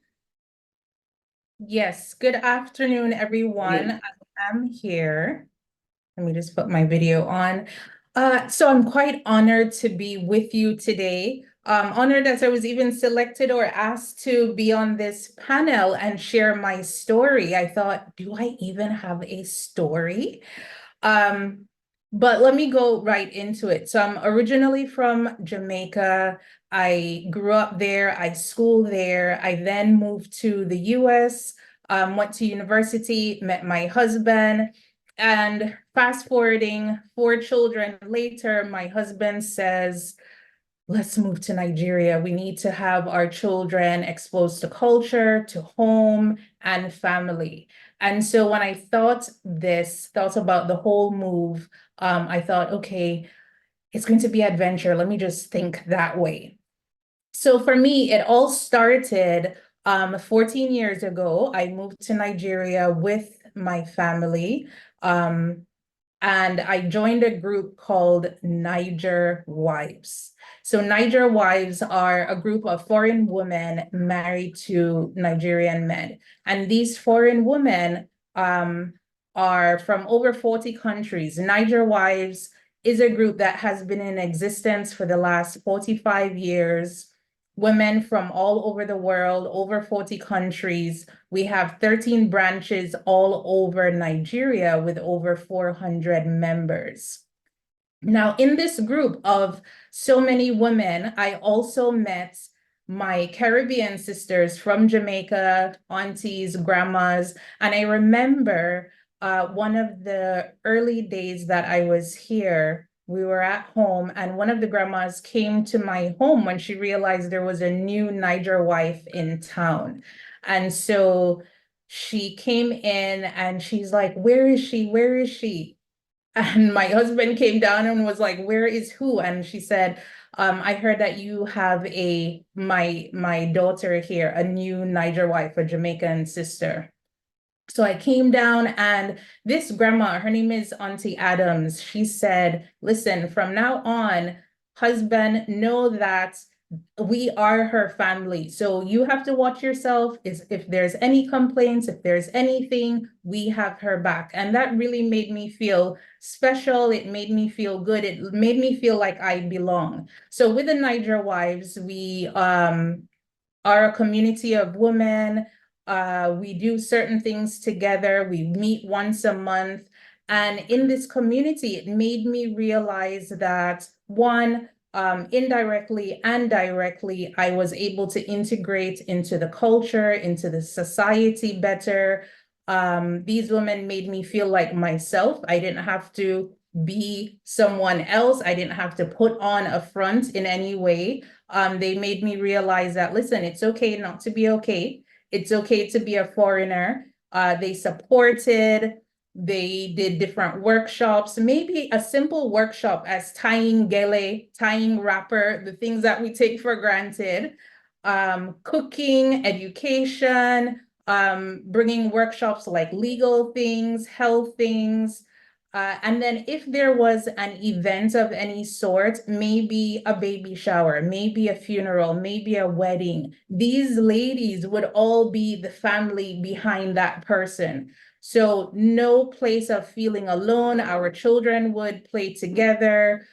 Yes, good afternoon, everyone. I am here. Let me just put my video on. So I'm quite honored to be with you today. Honored that I was even selected or asked to be on this panel and share my story. I thought, do I even have a story? But let me go right into it. So I'm originally from Jamaica. I grew up there, I schooled there. I then moved to the US, went to university, met my husband, and fast forwarding 4 children later, my husband says, let's move to Nigeria. We need to have our children exposed to culture, to home and family. And so when I thought about the whole move, I thought, okay, it's going to be adventure. Let me just think that way. So for me, it all started 14 years ago. I moved to Nigeria with my family. And I joined a group called Niger Wives. So Niger Wives are a group of foreign women married to Nigerian men. And these foreign women are from over 40 countries. Niger Wives is a group that has been in existence for the last 45 years. Women from all over the world, over 40 countries. We have 13 branches all over Nigeria with over 400 members. Now, in this group of so many women, I also met my Caribbean sisters from Jamaica, aunties, grandmas, and I remember one of the early days that I was here, we were at home and one of the grandmas came to my home when she realized there was a new Niger wife in town. And so she came in and she's like, where is she? Where is she? And my husband came down and was like, where is who? And she said, I heard that you have my daughter here, a new Niger wife, a Jamaican sister. So I came down, and this grandma, her name is Auntie Adams, she said, listen, from now on, husband, know that we are her family. So you have to watch yourself. If there's any complaints, if there's anything, we have her back. And that really made me feel special. It made me feel good. It made me feel like I belong. So with the Niger Wives, we are a community of women. We do certain things together. We meet once a month. And in this community, it made me realize that one, indirectly and directly, I was able to integrate into the culture, into the society better. These women made me feel like myself. I didn't have to be someone else. I didn't have to put on a front in any way. They made me realize that, listen, it's okay not to be okay. It's okay to be a foreigner. They supported, they did different workshops, maybe a simple workshop as tying gele, tying wrapper, the things that we take for granted, cooking, education, bringing workshops like legal things, health things. And then if there was an event of any sort, maybe a baby shower, maybe a funeral, maybe a wedding, these ladies would all be the family behind that person. So no place of feeling alone. Our children would play together.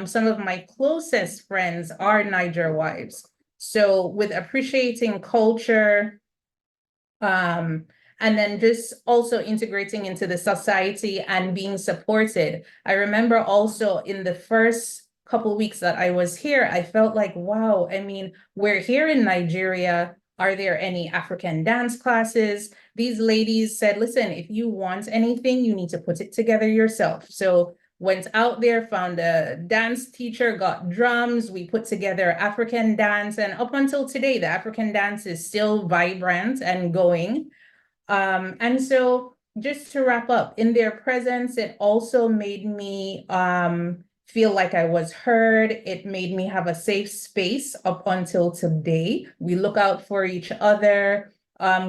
Some of my closest friends are Niger wives. So with appreciating culture, and then just also integrating into the society and being supported. I remember also in the first couple weeks that I was here, I felt like, wow, I mean, we're here in Nigeria. Are there any African dance classes? These ladies said, listen, if you want anything, you need to put it together yourself. So went out there, found a dance teacher, got drums, we put together African dance, and up until today, the African dance is still vibrant and going. And so just to wrap up, in their presence, it also made me feel like I was heard. It made me have a safe space up until today. We look out for each other.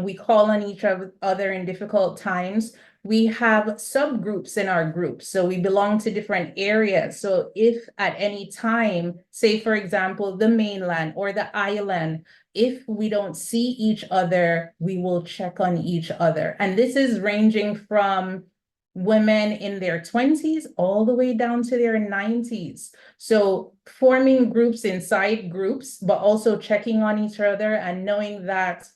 We call on each other in difficult times. We have subgroups in our group, so we belong to different areas. So if at any time, say for example, the mainland or the island, if we don't see each other, we will check on each other. And this is ranging from women in their 20s all the way down to their 90s. So forming groups inside groups, but also checking on each other and knowing that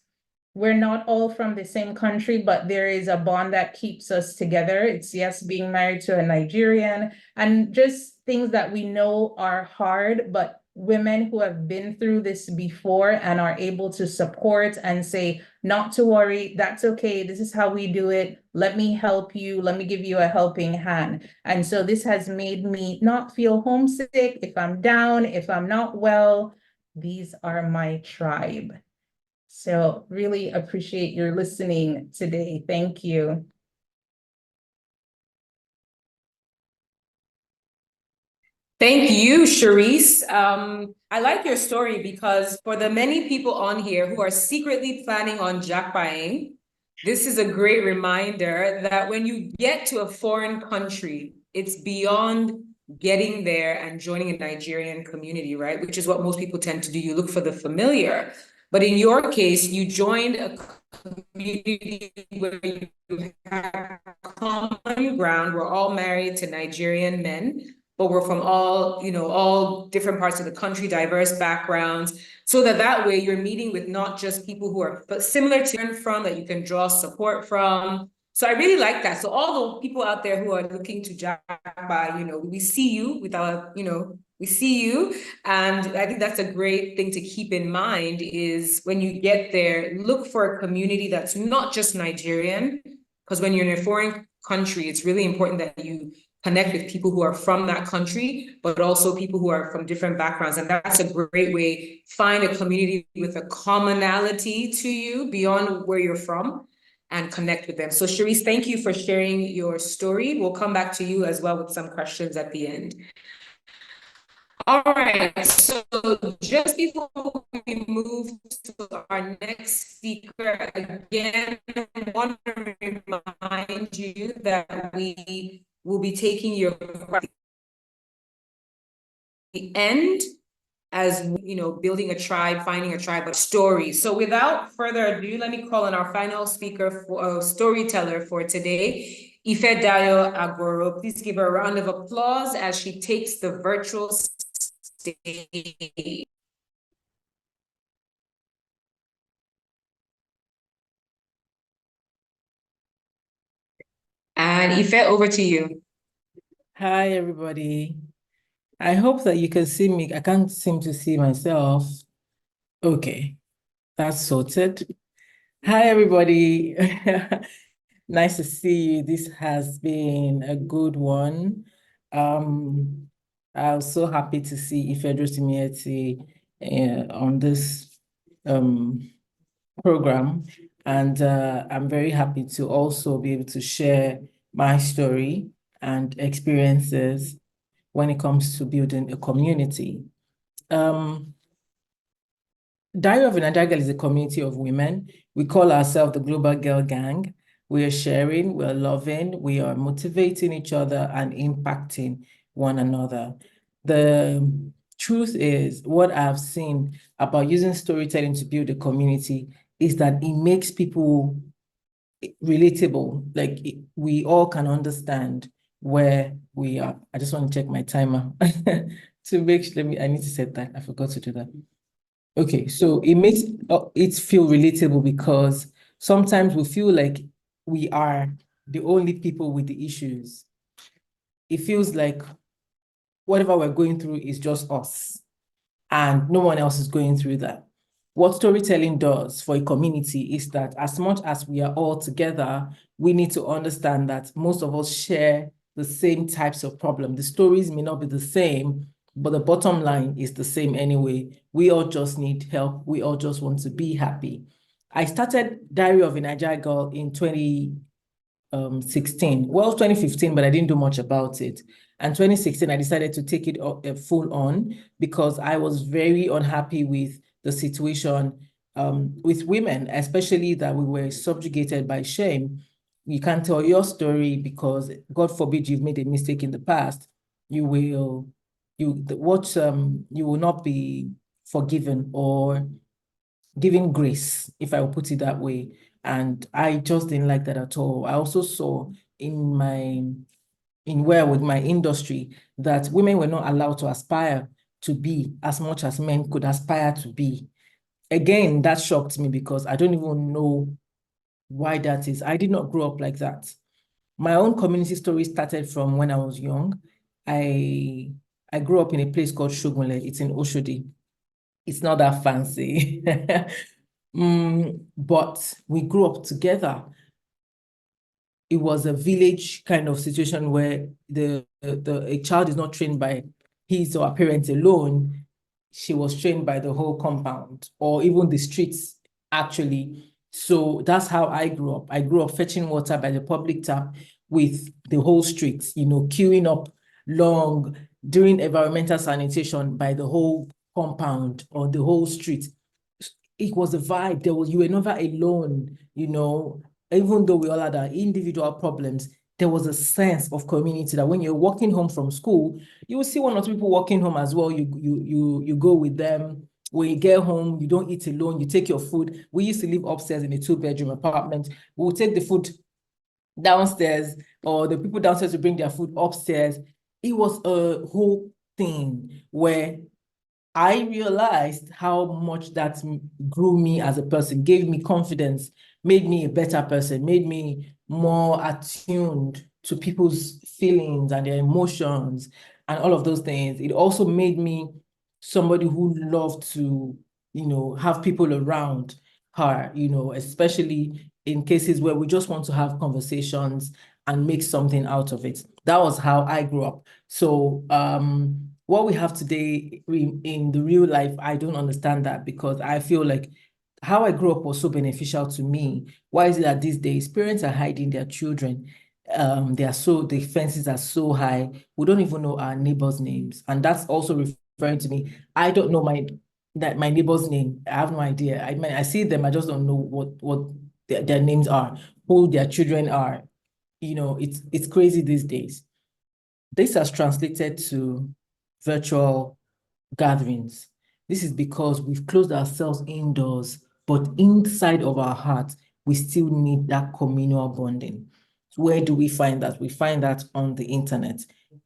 we're not all from the same country, but there is a bond that keeps us together. It's, yes, being married to a Nigerian, and just things that we know are hard, but women who have been through this before and are able to support and say, not to worry, that's okay, this is how we do it, let me help you, let me give you a helping hand. And so this has made me not feel homesick. If I'm down, if I'm not well, these are my tribe. So really appreciate your listening today. Thank you. Thank you, Charisse. I like your story because for the many people on here who are secretly planning on jackpying, this is a great reminder that when you get to a foreign country, it's beyond getting there and joining a Nigerian community, right? Which is what most people tend to do. You look for the familiar. But in your case, you joined a community where you have common ground. We're all married to Nigerian men, but we're from all different parts of the country, diverse backgrounds, so that way you're meeting with not just people who are similar to you from, that you can draw support from. So I really like that. So all the people out there who are looking to jackpot, we see you we see you. And I think that's a great thing to keep in mind is when you get there, look for a community that's not just Nigerian, because when you're in a foreign country, it's really important that you connect with people who are from that country, but also people who are from different backgrounds. And that's a great way. Find a community with a commonality to you beyond where you're from. and connect with them. So Sharice, thank you for sharing your story. We'll come back to you as well with some questions at the end. All right, so just before we move to our next speaker, again, I want to remind you that we will be taking your questions at the end, as you know, building a tribe, finding a tribe of stories. So without further ado, let me call on our final speaker, for storyteller for today, Ifedayo Agoro. Please give her a round of applause as she takes the virtual stage. And Ife, over to you. Hi, everybody. I hope that you can see me. I can't seem to see myself. Okay, that's sorted. Hi, everybody. Nice to see you. This has been a good one. I'm so happy to see Ifedro Simieti on this program. And I'm very happy to also be able to share my story and experiences when it comes to building a community. Diary of a Nigeria Girl is a community of women. We call ourselves the Global Girl Gang. We are sharing, we are loving, we are motivating each other and impacting one another. The truth is, what I've seen about using storytelling to build a community is that it makes people relatable. Like we all can understand where we are. I just want to check my timer to make sure. I need to set that. I forgot to do that. Okay, so it makes it feel relatable because sometimes we feel like we are the only people with the issues. It feels like whatever we're going through is just us and no one else is going through that. What storytelling does for a community is that as much as we are all together, we need to understand that most of us share the same types of problem. The stories may not be the same, but the bottom line is the same anyway. We all just need help. We all just want to be happy. I started Diary of a Nigeria Girl in 2016. Well, 2015, but I didn't do much about it. And 2016, I decided to take it full on because I was very unhappy with the situation with women, especially that we were subjugated by shame. You can't tell your story because, God forbid, you've made a mistake in the past. You will not be forgiven or given grace, if I will put it that way. And I just didn't like that at all. I also saw with my industry that women were not allowed to aspire to be as much as men could aspire to be. Again, that shocked me because I don't even know why that is. I did not grow up like that. My own community story started from when I was young. I grew up in a place called Shogunle. It's in Oshodi. It's not that fancy. But we grew up together. It was a village kind of situation where a child is not trained by his or her parents alone. She was trained by the whole compound or even the streets, actually. So that's how I grew up. I grew up fetching water by the public tap with the whole street, queuing up long, doing environmental sanitation by the whole compound or the whole street. It was a vibe. You were never alone, even though we all had our individual problems, there was a sense of community that when you're walking home from school, you will see one or two people walking home as well. You go with them. When you get home, you don't eat alone. You take your food. We used to live upstairs in a 2-bedroom apartment. We'll take the food downstairs, or the people downstairs will bring their food upstairs. It was a whole thing where I realized how much that grew me as a person, gave me confidence, made me a better person, made me more attuned to people's feelings and their emotions and all of those things. It also made me somebody who loved to, have people around her, especially in cases where we just want to have conversations and make something out of it. That was how I grew up. So what we have today in the real life, I don't understand that because I feel like how I grew up was so beneficial to me. Why is it that these days parents are hiding their children? The fences are so high. We don't even know our neighbors' names. And that's also referring to me. I don't know my neighbor's name. I have no idea. I mean, I see them, I just don't know what their names are, who their children are. It's crazy these days. This has translated to virtual gatherings. This is because we've closed ourselves indoors, but inside of our hearts, we still need that communal bonding. Where do we find that? We find that on the internet.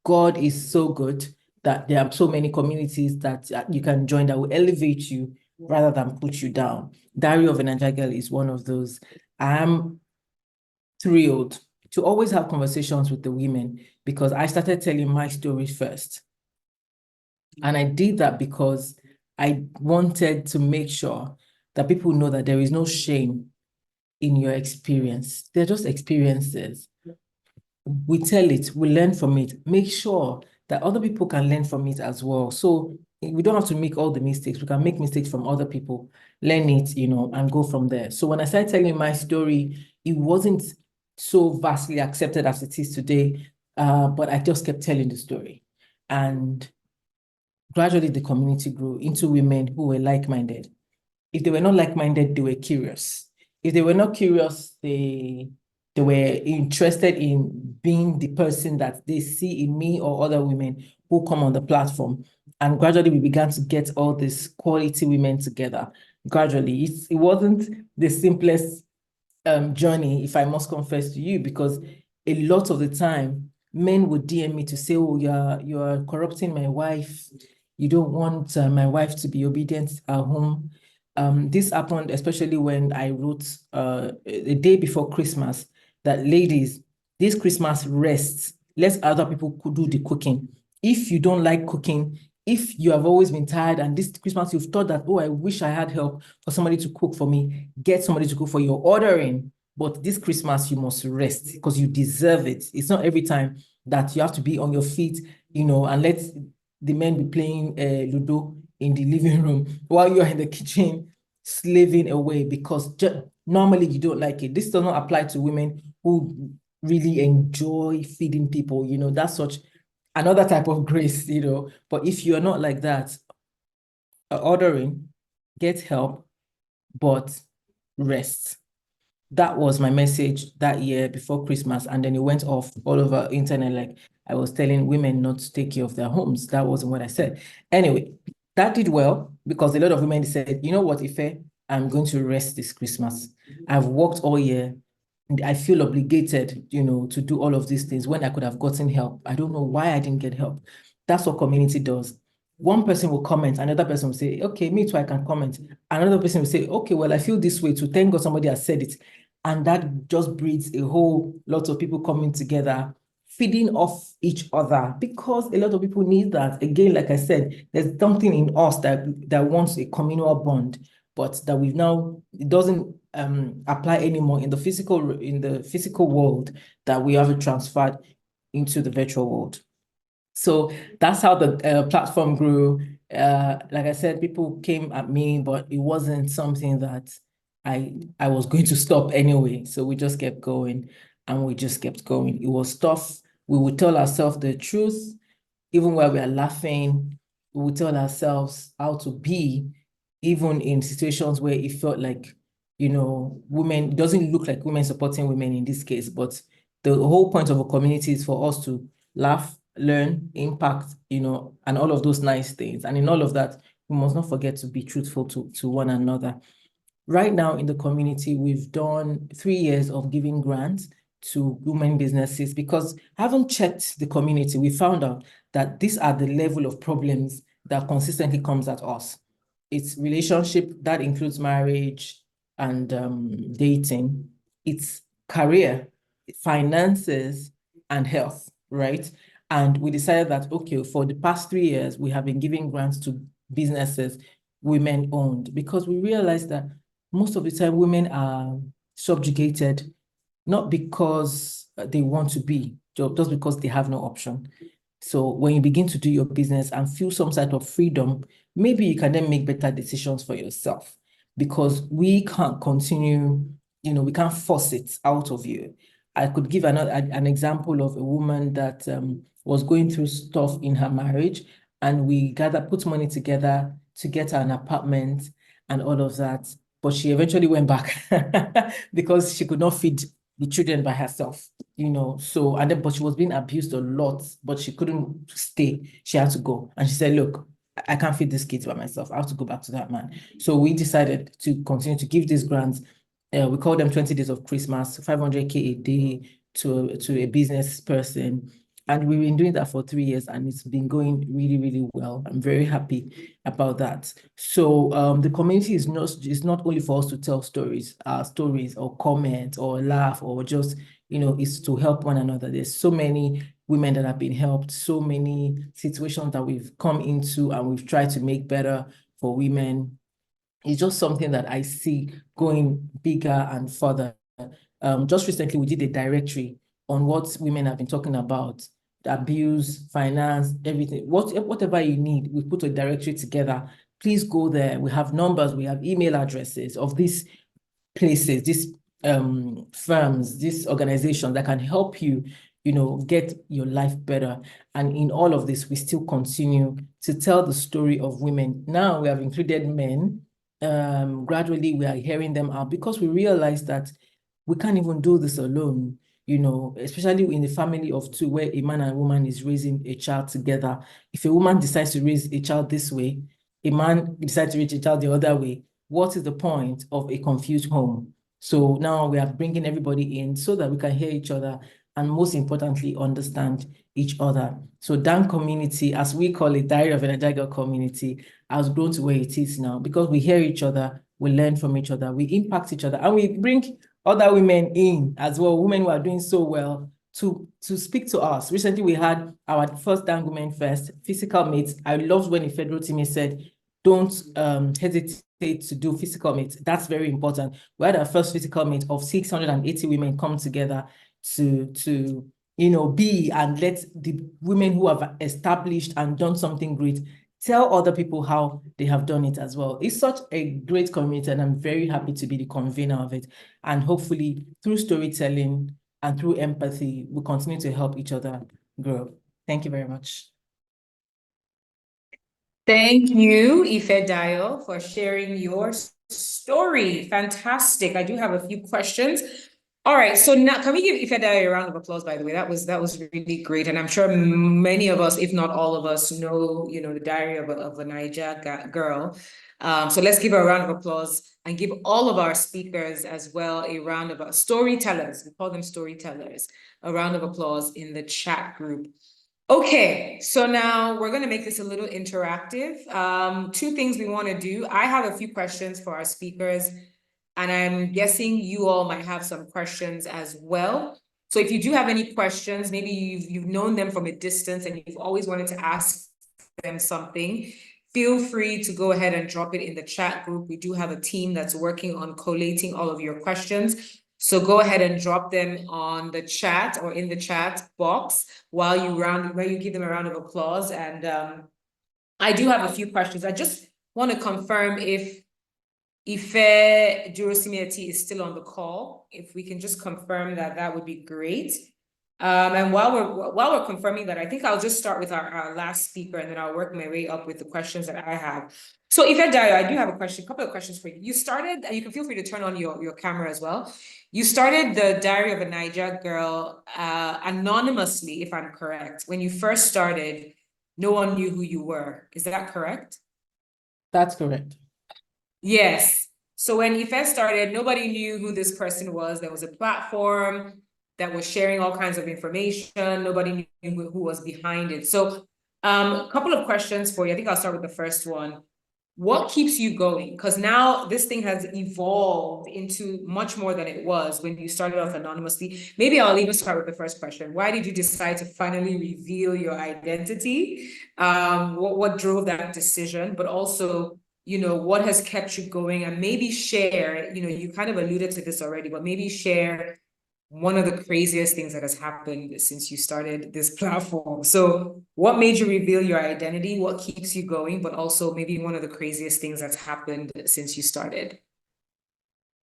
God is so good that there are so many communities that you can join that will elevate you rather than put you down. Diary of a Niger Girl is one of those. I'm thrilled to always have conversations with the women because I started telling my story first. And I did that because I wanted to make sure that people know that there is no shame in your experience. They're just experiences. We tell it, we learn from it, make sure that other people can learn from it as well. So we don't have to make all the mistakes. We can make mistakes from other people, learn it, and go from there. So when I started telling my story, it wasn't so vastly accepted as it is today, but I just kept telling the story. And gradually the community grew into women who were like-minded. If they were not like-minded, they were curious. If they were not curious, they were interested in being the person that they see in me or other women who come on the platform. And gradually we began to get all these quality women together. Gradually, it wasn't the simplest journey, if I must confess to you, because a lot of the time men would DM me to say, oh, you're corrupting my wife. You don't want my wife to be obedient at home. This happened especially when I wrote the day before Christmas that, ladies, this Christmas rest, let other people could do the cooking. If you don't like cooking, if you have always been tired and this Christmas you've thought that, oh, I wish I had help for somebody to cook for me, get somebody to cook for you, ordering. But this Christmas you must rest because you deserve it. It's not every time that you have to be on your feet, and let the men be playing Ludo in the living room while you're in the kitchen slaving away because normally you don't like it. This does not apply to women who really enjoy feeding people. That's such another type of grace, but if you're not like that, ordering, get help, but rest. That was my message that year before Christmas. And then it went off all over internet. Like I was telling women not to take care of their homes. That wasn't what I said. Anyway, that did well because a lot of women said, you know what, Ife, I'm going to rest this Christmas. I've worked all year. I feel obligated, to do all of these things when I could have gotten help. I don't know why I didn't get help. That's what community does. One person will comment, another person will say, okay, me too, I can comment. Another person will say, okay, well, I feel this way too. Thank God somebody has said it. And that just breeds a whole lot of people coming together, feeding off each other, because a lot of people need that. Again, like I said, there's something in us that wants a communal bond, but that it doesn't apply anymore in the physical world, that we have it transferred into the virtual world. So that's how the platform grew. Like I said, people came at me, but it wasn't something that I was going to stop anyway. So we just kept going and we just kept going. It was tough. We would tell ourselves the truth, even while we are laughing. We would tell ourselves how to be, even in situations where it felt like, women, it doesn't look like women supporting women in this case, but the whole point of a community is for us to laugh, learn, impact, and all of those nice things. And in all of that, we must not forget to be truthful to one another. Right now in the community, we've done 3 years of giving grants to women businesses because having checked the community, we found out that these are the level of problems that consistently comes at us. It's relationship, that includes marriage and dating. It's career, finances, and health, right? And we decided that, okay, for the past 3 years, we have been giving grants to businesses, women-owned, because we realized that most of the time women are subjugated, not because they want to be, just because they have no option. So when you begin to do your business and feel some sort of freedom, maybe you can then make better decisions for yourself. because we can't continue, we can't force it out of you. I could give an example of a woman that was going through stuff in her marriage, and we put money together to get her an apartment and all of that. But she eventually went back because she could not feed the children by herself, So, but she was being abused a lot, but she couldn't stay. She had to go. And she said, look, I can't feed these kids by myself. I have to go back to that man. So we decided to continue to give these grants. We call them 20 days of Christmas, 500K a day to a business person. And we've been doing that for 3 years, and it's been going really, really well. I'm very happy about that. So the community is not only for us to tell stories or comment or laugh or just, it's to help one another. There's so many women that have been helped, so many situations that we've come into and we've tried to make better for women. It's just something that I see going bigger and further. Just recently, we did a directory on what women have been talking about, abuse, finance, everything. Whatever you need, we put a directory together. Please go there. We have numbers, we have email addresses of these places, these firms, these organizations that can help you, get your life better. And in all of this, we still continue to tell the story of women. Now we have included men. Gradually, we are hearing them out because we realize that we can't even do this alone, especially in the family of two, where a man and a woman is raising a child together. If a woman decides to raise a child this way, a man decides to raise a child the other way, what is the point of a confused home? So now we are bringing everybody in so that we can hear each other and, most importantly, understand each other. So Dan community, as we call it, Diary of a Nigerian Girl community, has grown to where it is now because we hear each other, we learn from each other, we impact each other, and we bring other women in as well, women who are doing so well, to speak to us. Recently, we had our first Dan Women First physical meets. I loved when Ifedro Timmy said, don't hesitate to do physical meet. That's very important. We had our first physical meet of 680 women come together to be and let the women who have established and done something great tell other people how they have done it as well. It's such a great community, and I'm very happy to be the convener of it. And hopefully, through storytelling and through empathy, we'll continue to help each other grow. Thank you very much. Thank you, Ifedayo, for sharing your story. Fantastic. I do have a few questions. All right, so now can we give Ifedayo a round of applause, by the way? That was really great. And I'm sure many of us, if not all of us, know, the Diary of a Niger Girl. So let's give her a round of applause and give all of our speakers as well a round of storytellers. We call them storytellers. A round of applause in the chat group. Okay, so now we're going to make this a little interactive. Two things we want to do. I have a few questions for our speakers, and I'm guessing you all might have some questions as well. So if you do have any questions, maybe you've known them from a distance and you've always wanted to ask them something, feel free to go ahead and drop it in the chat group. We do have a team that's working on collating all of your questions. So go ahead and drop them on the chat or in the chat box while you give them a round of applause. And I do have a few questions. I just want to confirm if Ife Durosimieti is still on the call. If we can just confirm that, that would be great. And while we're confirming that, I think I'll just start with our last speaker, and then I'll work my way up with the questions that I have. So Ifedayo, I do have a couple of questions for you. You started, and you can feel free to turn on your camera as well. You started the Diary of a Niger Girl anonymously, if I'm correct. When you first started, no one knew who you were. Is that correct? That's correct. Yes. So when Ife started, nobody knew who this person was. There was a platform that was sharing all kinds of information. Nobody knew who was behind it. So a couple of questions for you. I think I'll start with the first one. What keeps you going? Because now this thing has evolved into much more than it was when you started off anonymously. Maybe I'll even start with the first question. Why did you decide to finally reveal your identity? What drove that decision? But also, what has kept you going? And maybe share, you kind of alluded to this already, but maybe share one of the craziest things that has happened since you started this platform. So what made you reveal your identity? What keeps you going? But also maybe one of the craziest things that's happened since you started.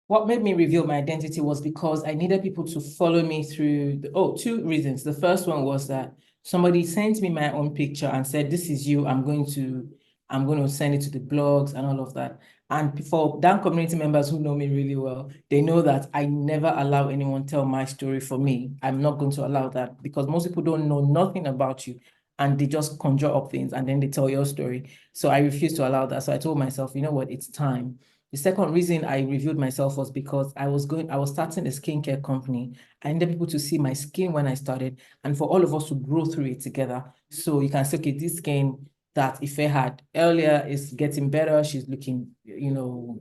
What made me reveal my identity was because I needed people to follow me through two reasons. The first one was that somebody sent me my own picture and said, "This is you. I'm going to send it to the blogs and all of that." And for Dan community members who know me really well, they know that I never allow anyone tell my story for me. I'm not going to allow that because most people don't know nothing about you and they just conjure up things and then they tell your story. So I refuse to allow that. So I told myself, you know what, it's time. The second reason I revealed myself was because I was starting a skincare company. I needed people to see my skin when I started and for all of us to grow through it together. So you can say, okay, this skin that Ife had earlier is getting better. She's looking,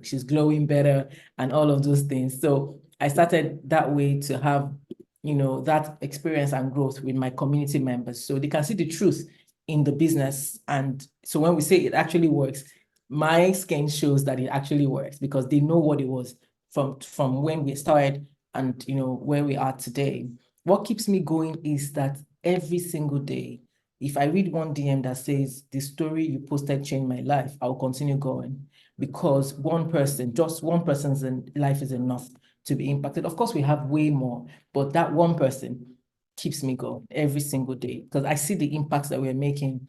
she's glowing better and all of those things. So I started that way to have, that experience and growth with my community members. So they can see the truth in the business. And so when we say it actually works, my skin shows that it actually works because they know what it was from when we started and where we are today. What keeps me going is that every single day, if I read one DM that says the story you posted changed my life, I'll continue going because just one person's life is enough to be impacted. Of course, we have way more, but that one person keeps me going every single day because I see the impacts that we're making.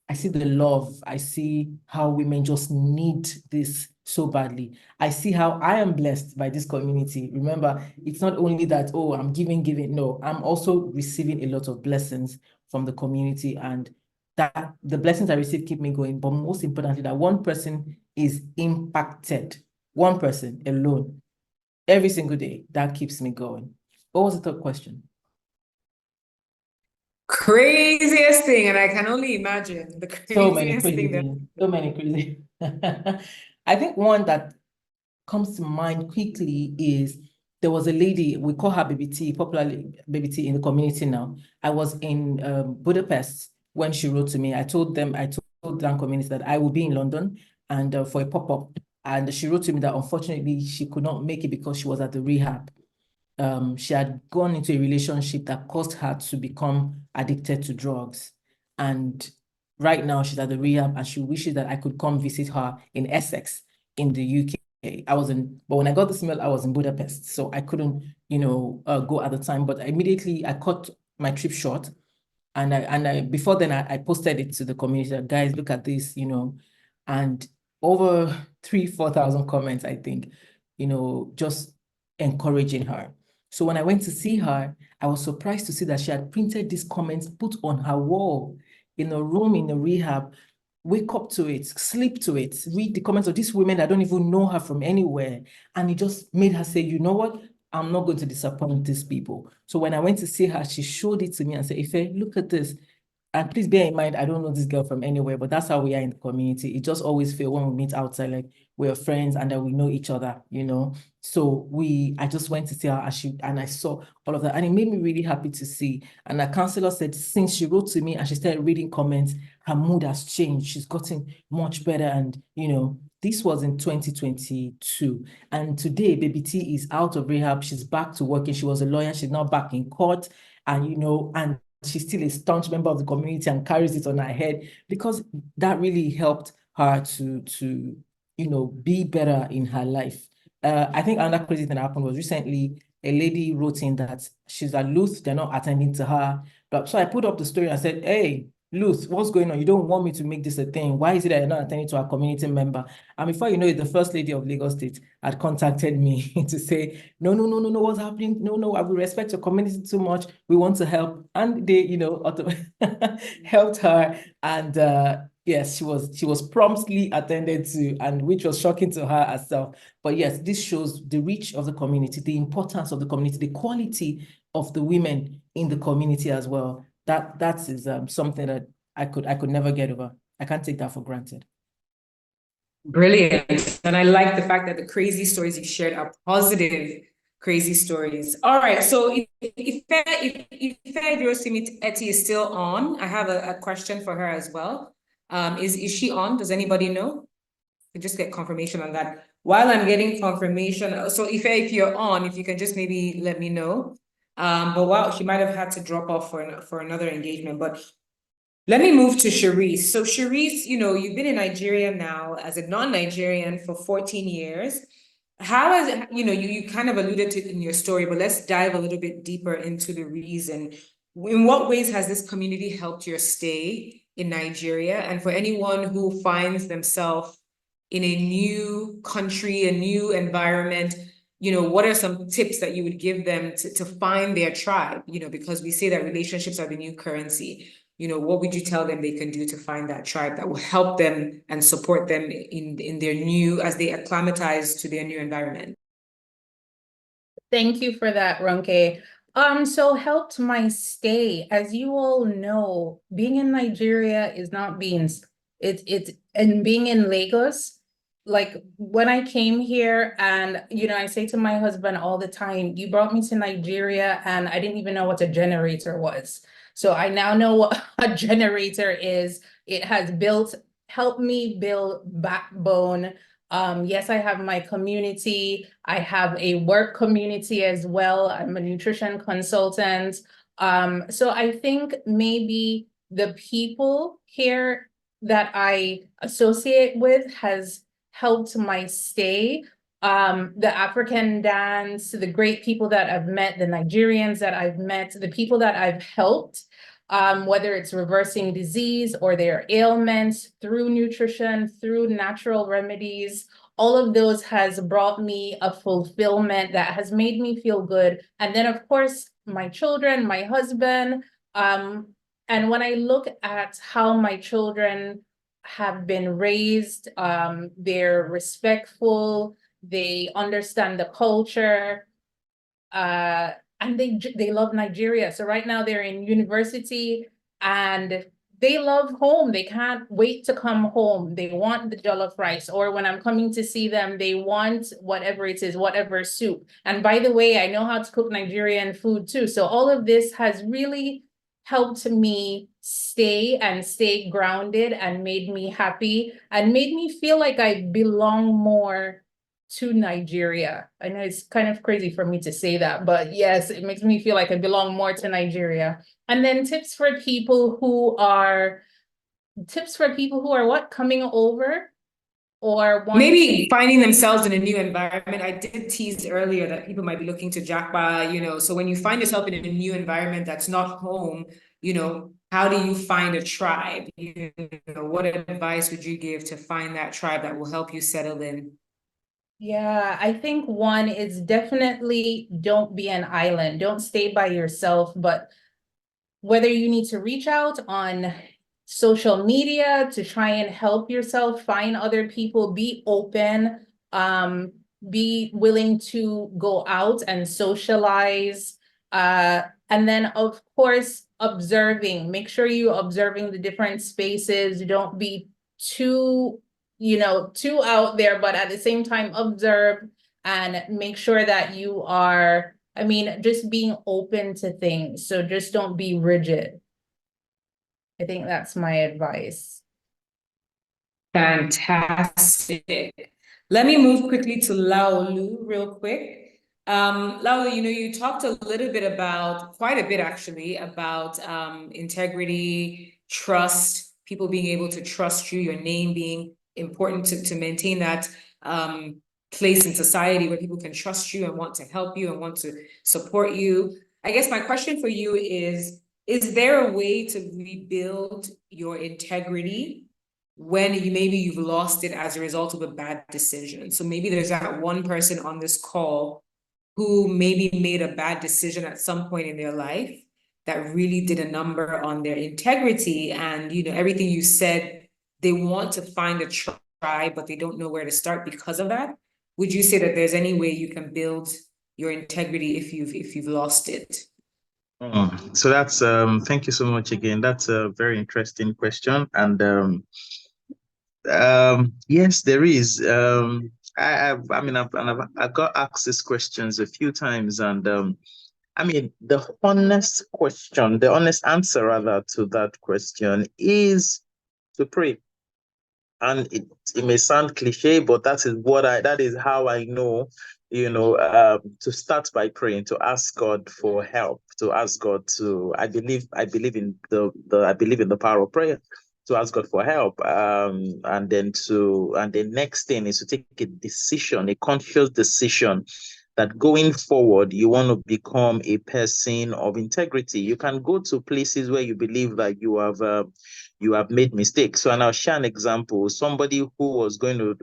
I see the love. I see how women just need this so badly. I see how I am blessed by this community. Remember, it's not only that, oh, I'm giving. No, I'm also receiving a lot of blessings from the community, and that the blessings I receive keep me going. But most importantly, that one person is impacted, one person alone, every single day. That keeps me going. What was the third question? Craziest thing, and I can only imagine the So many craziest crazy thing that. things. So many crazy. I think one that comes to mind quickly is there was a lady, we call her Baby T, popularly Baby T in the community now. I was in Budapest when she wrote to me. I told Dan community that I will be in London and for a pop-up. And she wrote to me that unfortunately she could not make it because she was at the rehab. She had gone into a relationship that caused her to become addicted to drugs. And right now she's at the rehab and she wishes that I could come visit her in Essex in the UK. But when I got this email, I was in Budapest, so I couldn't, go at the time. But immediately I cut my trip short. And before then I posted it to the community, guys, look at this, and over 3,000-4,000 comments, I think, just encouraging her. So when I went to see her, I was surprised to see that she had printed these comments, put on her wall in a room in a rehab. Wake up to it, sleep to it, read the comments of these women that don't even know her from anywhere. And it just made her say, you know what? I'm not going to disappoint these people. So when I went to see her, she showed it to me and said, Ife, look at this. And please bear in mind, I don't know this girl from anywhere, but that's how we are in the community. It just always feels when we meet outside, like we're friends and that we know each other, So I just went to see her and I saw all of that. And it made me really happy to see. And the counselor said, since she wrote to me and she started reading comments, her mood has changed. She's gotten much better. And, this was in 2022. And today, Baby T is out of rehab. She's back to working. She was a lawyer. She's now back in court. And, and she's still a staunch member of the community and carries it on her head because that really helped her to be better in her life. I think another crazy thing that happened was recently a lady wrote in that she's at Luth, they're not attending to her. But so I put up the story and said, hey, Luth, what's going on? You don't want me to make this a thing. Why is it that you're not attending to our community member? And before you know it, the first lady of Lagos State had contacted me to say, no, what's happening? No, we respect your community too much. We want to help. And they, helped her. And yes, she was promptly attended to, and which was shocking to her herself. But yes, this shows the reach of the community, the importance of the community, the quality of the women in the community as well. That is something that I could never get over. I can't take that for granted. Brilliant. And I like the fact that the crazy stories you shared are positive crazy stories. All right. So if Etty is still on, I have a question for her as well. Is she on? Does anybody know? We just get confirmation on that. While I'm getting confirmation, so if you're on, if you can just maybe let me know. But wow, she might have had to drop off for another engagement. But let me move to Sharice. So Sharice, you've been in Nigeria now as a non-Nigerian for 14 years. how is it, you kind of alluded to it in your story, but let's dive a little bit deeper into the reason. In what ways has this community helped your stay in Nigeria? And for anyone who finds themselves in a new country, a new environment, what are some tips that you would give them to find their tribe? Because we say that relationships are the new currency. What would you tell them they can do to find that tribe that will help them and support them in their new, as they acclimatize to their new environment? Thank you for that, Ronke. So helped my stay. As you all know, being in Nigeria is not being and being in Lagos, like when I came here, and I say to my husband all the time, you brought me to Nigeria and I didn't even know what a generator was. So I now know what a generator is. It has helped me build backbone. Yes, I have my community. I have a work community as well. I'm a nutrition consultant. So I think maybe the people here that I associate with has helped my stay. The African dance, the great people that I've met, the Nigerians that I've met, the people that I've helped, whether it's reversing disease or their ailments through nutrition, through natural remedies, all of those has brought me a fulfillment that has made me feel good. And then, of course, my children, my husband. And when I look at how my children have been raised, they're respectful, they understand the culture, and they love Nigeria. So right now they're in university and they love home. They can't wait to come home. They want the jollof rice, or when I'm coming to see them, they want whatever it is, whatever soup. And by the way, I know how to cook Nigerian food too. So all of this has really helped me stay grounded and made me happy and made me feel like I belong more to Nigeria. I know it's kind of crazy for me to say that, but yes, it makes me feel like I belong more to Nigeria. And then tips for people who are what, coming over or maybe finding themselves in a new environment. I did tease earlier that people might be looking to jackpot, so when you find yourself in a new environment that's not home, how do you find a tribe? What advice would you give to find that tribe that will help you settle in? Yeah, I think one is definitely don't be an island. Don't stay by yourself, but whether you need to reach out on social media to try and help yourself find other people, be open, be willing to go out and socialize. And then of course, observing, make sure you're observing the different spaces. Don't be too out there, but at the same time, observe and make sure that you are, just being open to things. So just don't be rigid. I think that's my advice. Fantastic. Let me move quickly to Laolu real quick. Laolu, you talked a little bit quite a bit actually, about integrity, trust, people being able to trust you, your name being important to maintain that place in society where people can trust you and want to help you and want to support you. I guess my question for you is there a way to rebuild your integrity when you've lost it as a result of a bad decision? So maybe there's that one person on this call who maybe made a bad decision at some point in their life that really did a number on their integrity, and everything you said, they want to find a tribe, but they don't know where to start because of that. Would you say that there's any way you can build your integrity if you've lost it? So that's thank you so much again. That's a very interesting question, and yes, there is. I've got asked these questions a few times, and the honest answer rather to that question is to pray. And it may sound cliche, but that is how I know, to start by praying, to ask God for help, to ask God to, I believe in the power of prayer. ask God for help. And then next thing is to take a decision, a conscious decision that going forward, you want to become a person of integrity. You can go to places where you believe that you have made mistakes. So, and I'll share an example. Somebody who was going to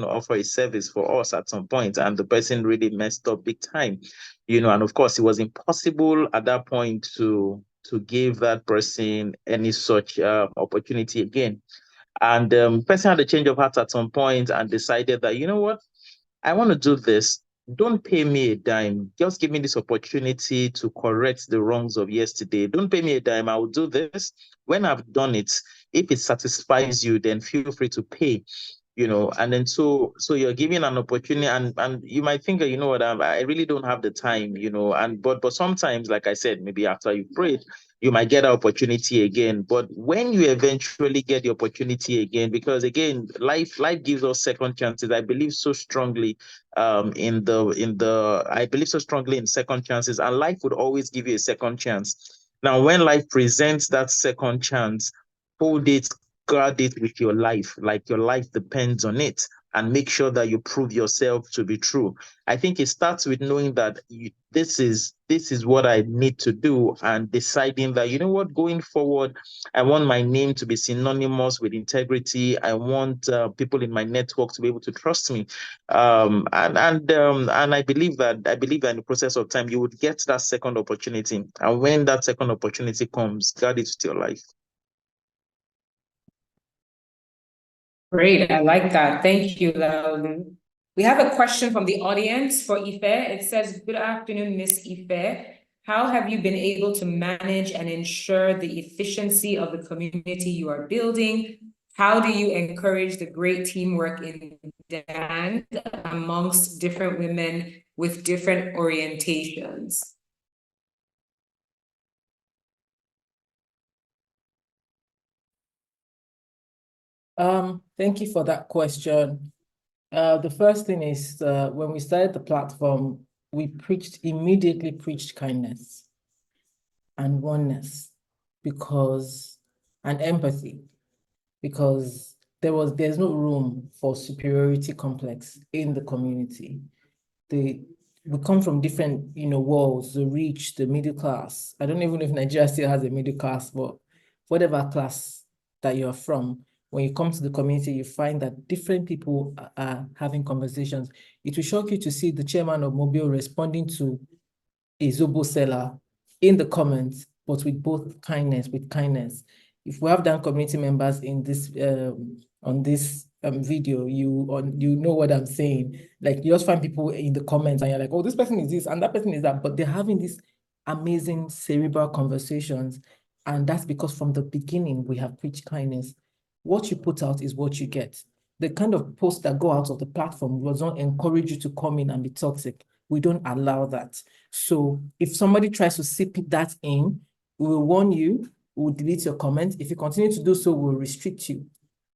offer a service for us at some point, and the person really messed up big time, and of course, it was impossible at that point to give that person any such opportunity again. And person had a change of heart at some point and decided that, you know what, I want to do this. Don't pay me a dime. Just give me this opportunity to correct the wrongs of yesterday. Don't pay me a dime. I will do this. When I've done it, if it satisfies you, then feel free to pay. And then so you're giving an opportunity, and you might think, you know what, I really don't have the time, but sometimes, like I said, maybe after you prayed, you might get an opportunity again. But when you eventually get the opportunity again, because again, life gives us second chances. I believe so strongly I believe so strongly in second chances, and life would always give you a second chance. Now, when life presents that second chance, hold it, guard it with your life, like your life depends on it, and make sure that you prove yourself to be true. I think it starts with knowing that this is what I need to do, and deciding that, you know what, going forward, I want my name to be synonymous with integrity. I want people in my network to be able to trust me, and I believe that in the process of time you would get that second opportunity, and when that second opportunity comes, guard it with your life. Great, I like that. Thank you. We have a question from the audience for Ife. It says, good afternoon, Miss Ife. How have you been able to manage and ensure the efficiency of the community you are building? How do you encourage the great teamwork in dance amongst different women with different orientations? Thank you for that question. The first thing is, when we started the platform, we immediately preached kindness and oneness and empathy, because there's no room for superiority complex in the community. We come from different, worlds, the rich, the middle class. I don't even know if Nigeria still has a middle class, but whatever class that you're from, when you come to the community, you find that different people are having conversations. It will shock you to see the chairman of Mobile responding to a Zobo seller in the comments, but with kindness. If we have done community members in this on this video, you know what I'm saying. Like, you just find people in the comments and you're like, oh, this person is this and that person is that, but they're having these amazing cerebral conversations. And that's because from the beginning, we have preached kindness. What you put out is what you get. The kind of posts that go out of the platform does not encourage you to come in and be toxic. We don't allow that. So if somebody tries to seep that in, we will warn you, we will delete your comment. If you continue to do so, we'll restrict you,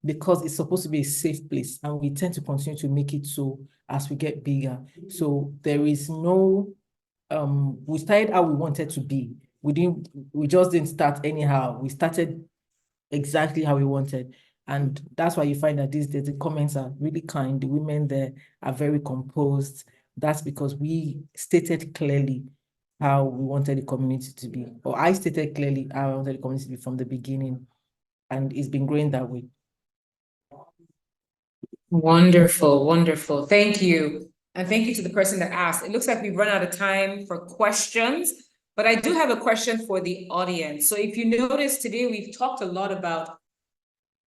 because it's supposed to be a safe place, and we tend to continue to make it so as we get bigger. So there is no, we started how we wanted to be. We just didn't start anyhow. We started exactly how we wanted. And that's why you find that these days the comments are really kind. The women there are very composed. That's because we stated clearly how we wanted the community to be. Or I stated clearly how I wanted the community to be from the beginning. And it's been growing that way. Wonderful, wonderful. Thank you. And thank you to the person that asked. It looks like we've run out of time for questions, but I do have a question for the audience. So if you notice today, we've talked a lot about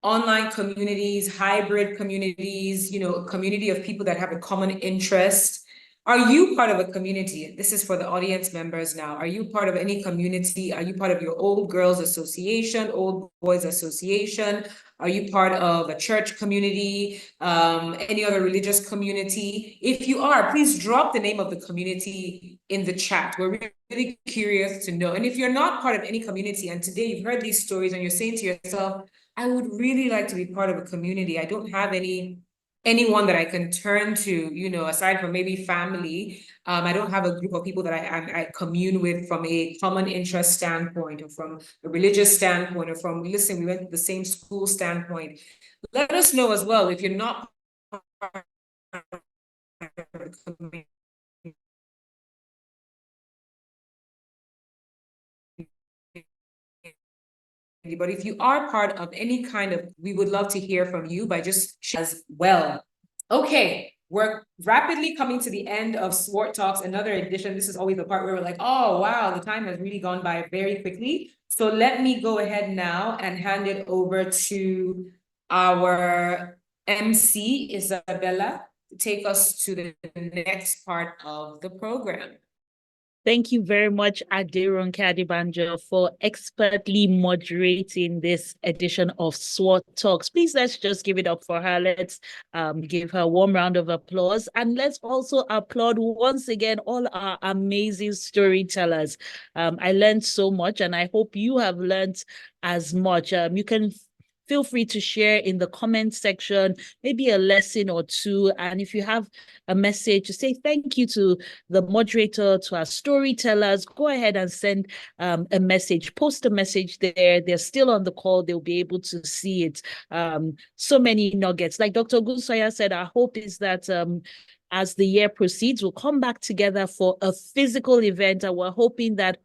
online communities, hybrid communities, a community of people that have a common interest. Are you part of a community? This is for the audience members now. Are you part of any community? Are you part of your old girls association, old boys association? Are you part of a church community, any other religious community? If you are, please drop the name of the community in the chat. We're really curious to know. And if you're not part of any community, and today you've heard these stories and you're saying to yourself, I would really like to be part of a community. I don't have any anyone that I can turn to, you know, aside from maybe family. I don't have a group of people that I commune with from a common interest standpoint, or from a religious standpoint, or from, listen, we went to the same school standpoint. Let us know as well if you're not part of the community. But if you are part of any kind of, we would love to hear from you by just as well. Okay, we're rapidly coming to the end of Sworte Talks, another edition. This is always the part where we're like, oh, wow, the time has really gone by very quickly. So let me go ahead now and hand it over to our MC, Isabella, to take us to the next part of the program. Thank you very much, Aderonke Adebanjo, for expertly moderating this edition of Sworte Talks. Please, let's just give it up for her. Let's give her a warm round of applause. And let's also applaud once again all our amazing storytellers. I learned so much, and I hope you have learned as much. You can feel free to share in the comment section, maybe a lesson or two. And if you have a message to say thank you to the moderator, to our storytellers, go ahead and send a message, post a message there. They're still on the call. They'll be able to see it. So many nuggets. Like Dr. Ogunsoya said, our hope is that as the year proceeds, we'll come back together for a physical event. And we're hoping that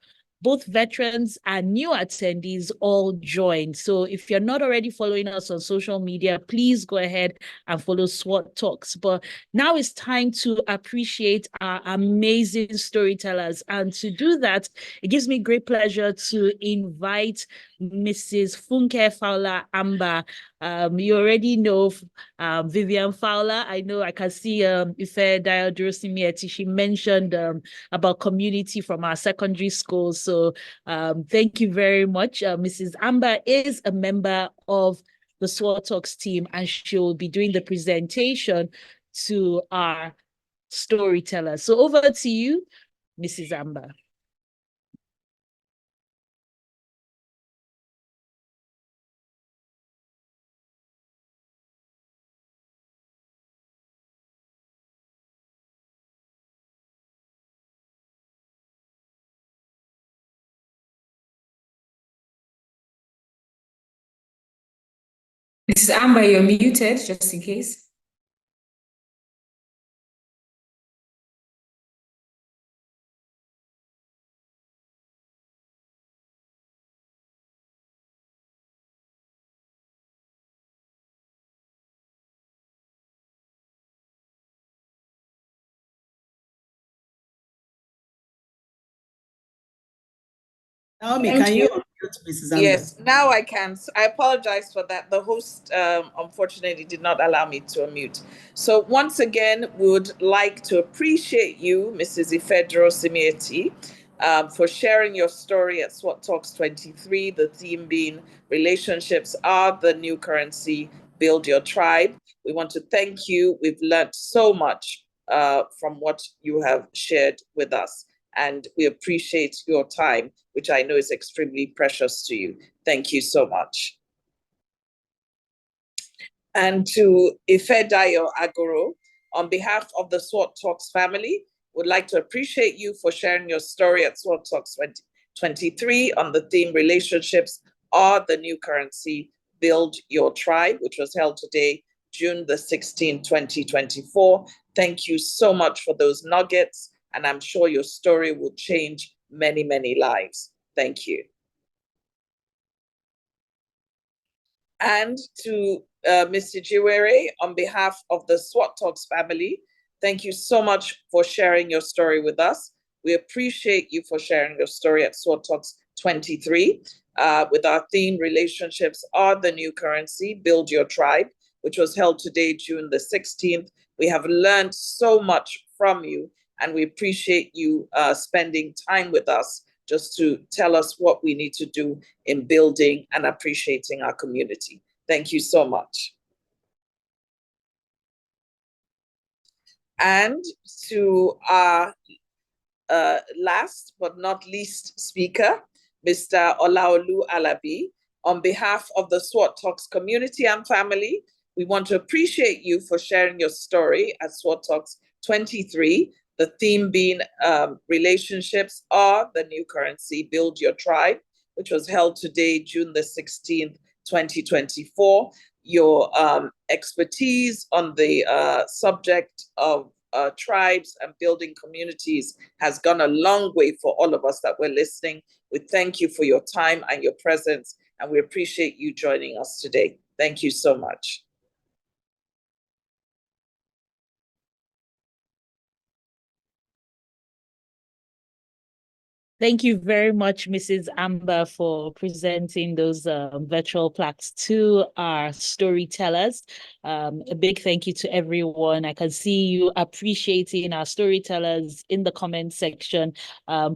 both veterans and new attendees all join. So if you're not already following us on social media, please go ahead and follow Sworte Talks. But now it's time to appreciate our amazing storytellers. And to do that, it gives me great pleasure to invite Mrs. Funke Fowler Amba. You already know Vivian Fowler. I know I can see Ife Diodrosimieti. She mentioned about community from our secondary schools. So thank you very much. Mrs. Amba is a member of the Sworte Talks team, and she will be doing the presentation to our storyteller. So over to you, Mrs. Amba. Mrs. Amber, you're muted, just in case. Naomi, Thank can you you. unmute Mrs. Amber? Yes, now I can. I apologize for that. The host unfortunately did not allow me to unmute. So once again, we would like to appreciate you, Mrs. Ifedro Simieti, for sharing your story at Sworte Talks 23, the theme being relationships are the new currency, build your tribe. We want to thank you. We've learned so much from what you have shared with us, and we appreciate your time, which I know is extremely precious to you. Thank you so much. And to Ifedayo Agoro, on behalf of the Sworte Talks family, would like to appreciate you for sharing your story at Sworte Talks 2023 on the theme relationships are the new currency, build your tribe, which was held today, June the 16th, 2024. Thank you so much for those nuggets, and I'm sure your story will change many, many lives. Thank you. And to Mr. Jiwere, on behalf of the Sworte Talks family, thank you so much for sharing your story with us. We appreciate you for sharing your story at Sworte Talks 23 with our theme, relationships are the new currency, build your tribe, which was held today, June the 16th. We have learned so much from you, and we appreciate you spending time with us just to tell us what we need to do in building and appreciating our community. Thank you so much. And to our last but not least speaker, Mr. Olaolu Alabi, on behalf of the Sworte Talks community and family, We want to appreciate you for sharing your story at Sworte Talks 23, the theme being relationships are the new currency, build your tribe, which was held today, June the 16th, 2024. Your expertise on the subject of tribes and building communities has gone a long way for all of us that were listening. We thank you for your time and your presence, and we appreciate you joining us today. Thank you so much. Thank you very much, Mrs. Amber, for presenting those virtual plaques to our storytellers. A big thank you to everyone. I can see you appreciating our storytellers in the comment section.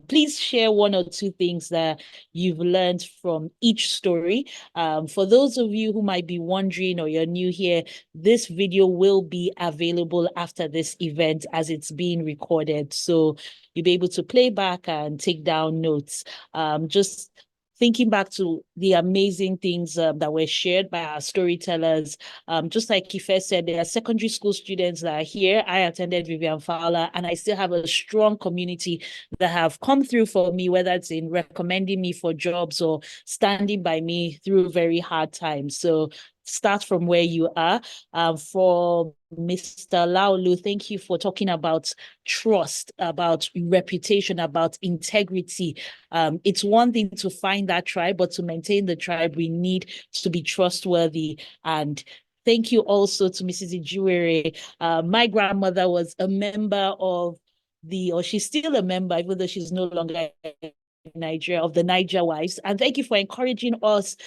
Please share one or two things that you've learned from each story. For those of you who might be wondering or you're new here, this video will be available after this event as it's being recorded. So you'll be able to play back and take down notes. Just thinking back to the amazing things that were shared by our storytellers. Just like Ife said, there are secondary school students that are here. I attended Vivian Fowler, and I still have a strong community that have come through for me, whether it's in recommending me for jobs or standing by me through very hard times. So start from where you are. For Mr. Laulu, thank you for talking about trust, about reputation, about integrity. It's one thing to find that tribe, but to maintain the tribe, we need to be trustworthy. And thank you also to Mrs. Ijuere. My grandmother was a member of or she's still a member, even though she's no longer in Nigeria, of the Niger Wives. And thank you for encouraging us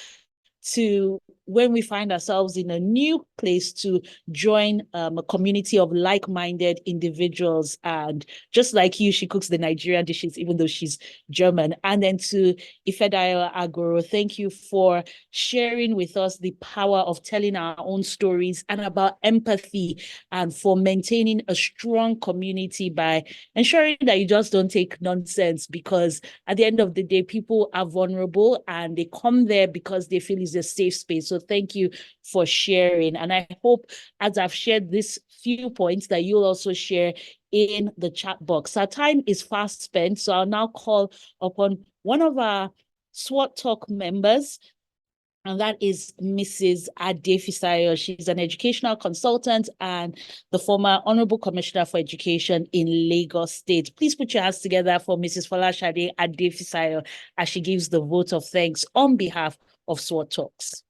to, when we find ourselves in a new place, to join a community of like-minded individuals. And just like you, she cooks the Nigerian dishes, even though she's German. And then to Ifedayo Agoro, thank you for sharing with us the power of telling our own stories and about empathy, and for maintaining a strong community by ensuring that you just don't take nonsense, because at the end of the day, people are vulnerable and they come there because they feel it's a safe space. So thank you for sharing. And I hope, as I've shared these few points, that you'll also share in the chat box. Our time is fast spent, so I'll now call upon one of our Sworte Talk members, and that is Mrs. Adefisayo. She's an educational consultant and the former Honorable Commissioner for Education in Lagos State. Please put your hands together for Mrs. Folashade Adefisayo as she gives the vote of thanks on behalf of Sworte Talks.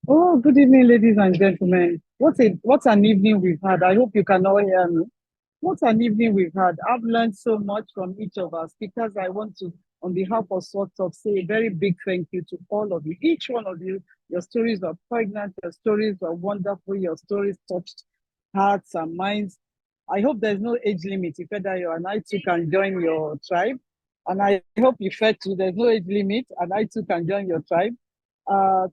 Oh, good evening, ladies and gentlemen. What an evening we've had. I hope you can all hear me. What an evening we've had. I've learned so much from each of our speakers. I want to, on behalf of Sworte Talk, say a very big thank you to all of you. Each one of you, your stories are pregnant, your stories are wonderful, your stories touched hearts and minds. I hope there's no age limit. If Edayo and I too can join your tribe. And I hope you fed too, there's no age limit, and I too can join your tribe.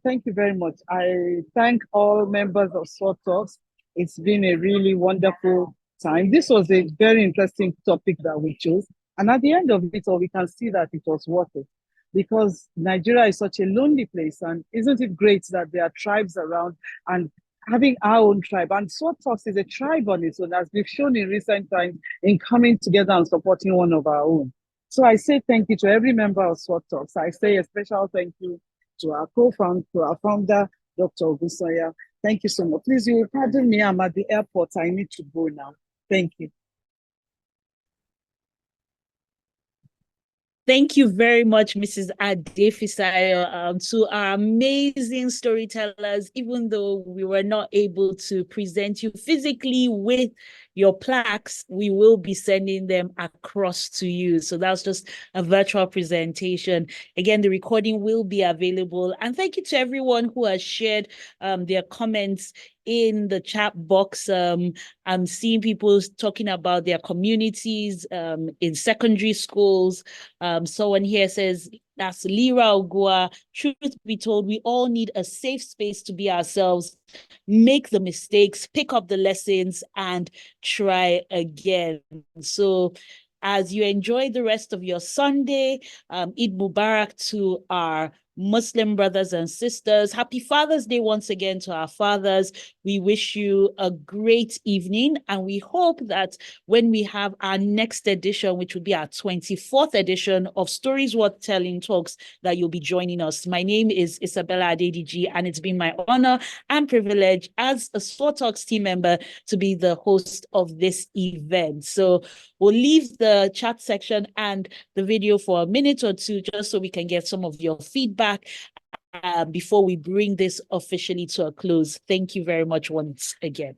Thank you very much. I thank all members of Sworte Talks. It's been a really wonderful time. This was a very interesting topic that we chose. And at the end of it all, we can see that it was worth it, because Nigeria is such a lonely place. And isn't it great that there are tribes around, and having our own tribe? And Sworte Talks is a tribe on its own, as we've shown in recent times, in coming together and supporting one of our own. So I say thank you to every member of Sworte Talks. I say a special thank you to our co-founder, to our founder, Dr. Ogunsoya. Thank you so much. Please, you will pardon me, I'm at the airport. I need to go now. Thank you. Thank you very much, Mrs. Adefisayo, to our amazing storytellers. Even though we were not able to present you physically with your plaques, we will be sending them across to you. So that's just a virtual presentation. Again, the recording will be available. And thank you to everyone who has shared their comments in the chat box. I'm seeing people talking about their communities in secondary schools. Someone here says, That's Lira Ogua. Truth be told, we all need a safe space to be ourselves, make the mistakes, pick up the lessons, and try again. So as you enjoy the rest of your Sunday, Eid Mubarak to our Muslim brothers and sisters. Happy Father's Day once again to our fathers. We wish you a great evening, and we hope that when we have our next edition, which will be our 24th edition of Stories Worth Telling Talks, that you'll be joining us. My name is Isabella Adediji, and it's been my honor and privilege as a Sworte Talks team member to be the host of this event. So we'll leave the chat section and the video for a minute or two just so we can get some of your feedback before we bring this officially to a close. Thank you very much once again.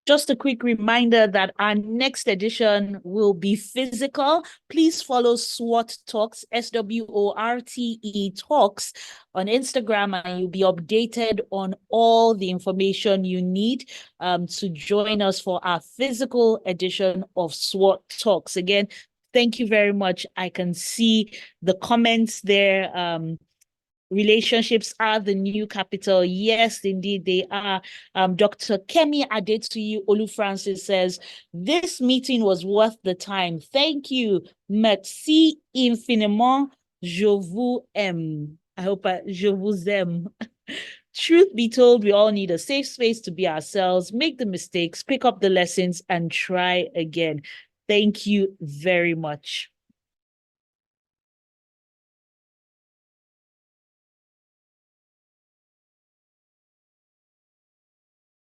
Just a quick reminder that our next edition will be physical. Please follow Sworte Talks, SWORTE Talks on Instagram, and you'll be updated on all the information you need to join us for our physical edition of Sworte Talks. Again, thank you very much. I can see the comments there. Relationships are the new capital. Yes, indeed, they are. Dr. Kemi Adetuyi Olu-Francis says, this meeting was worth the time. Thank you. Merci infiniment. Je vous aime. I hope je vous aime. Truth be told, we all need a safe space to be ourselves, make the mistakes, pick up the lessons, and try again. Thank you very much.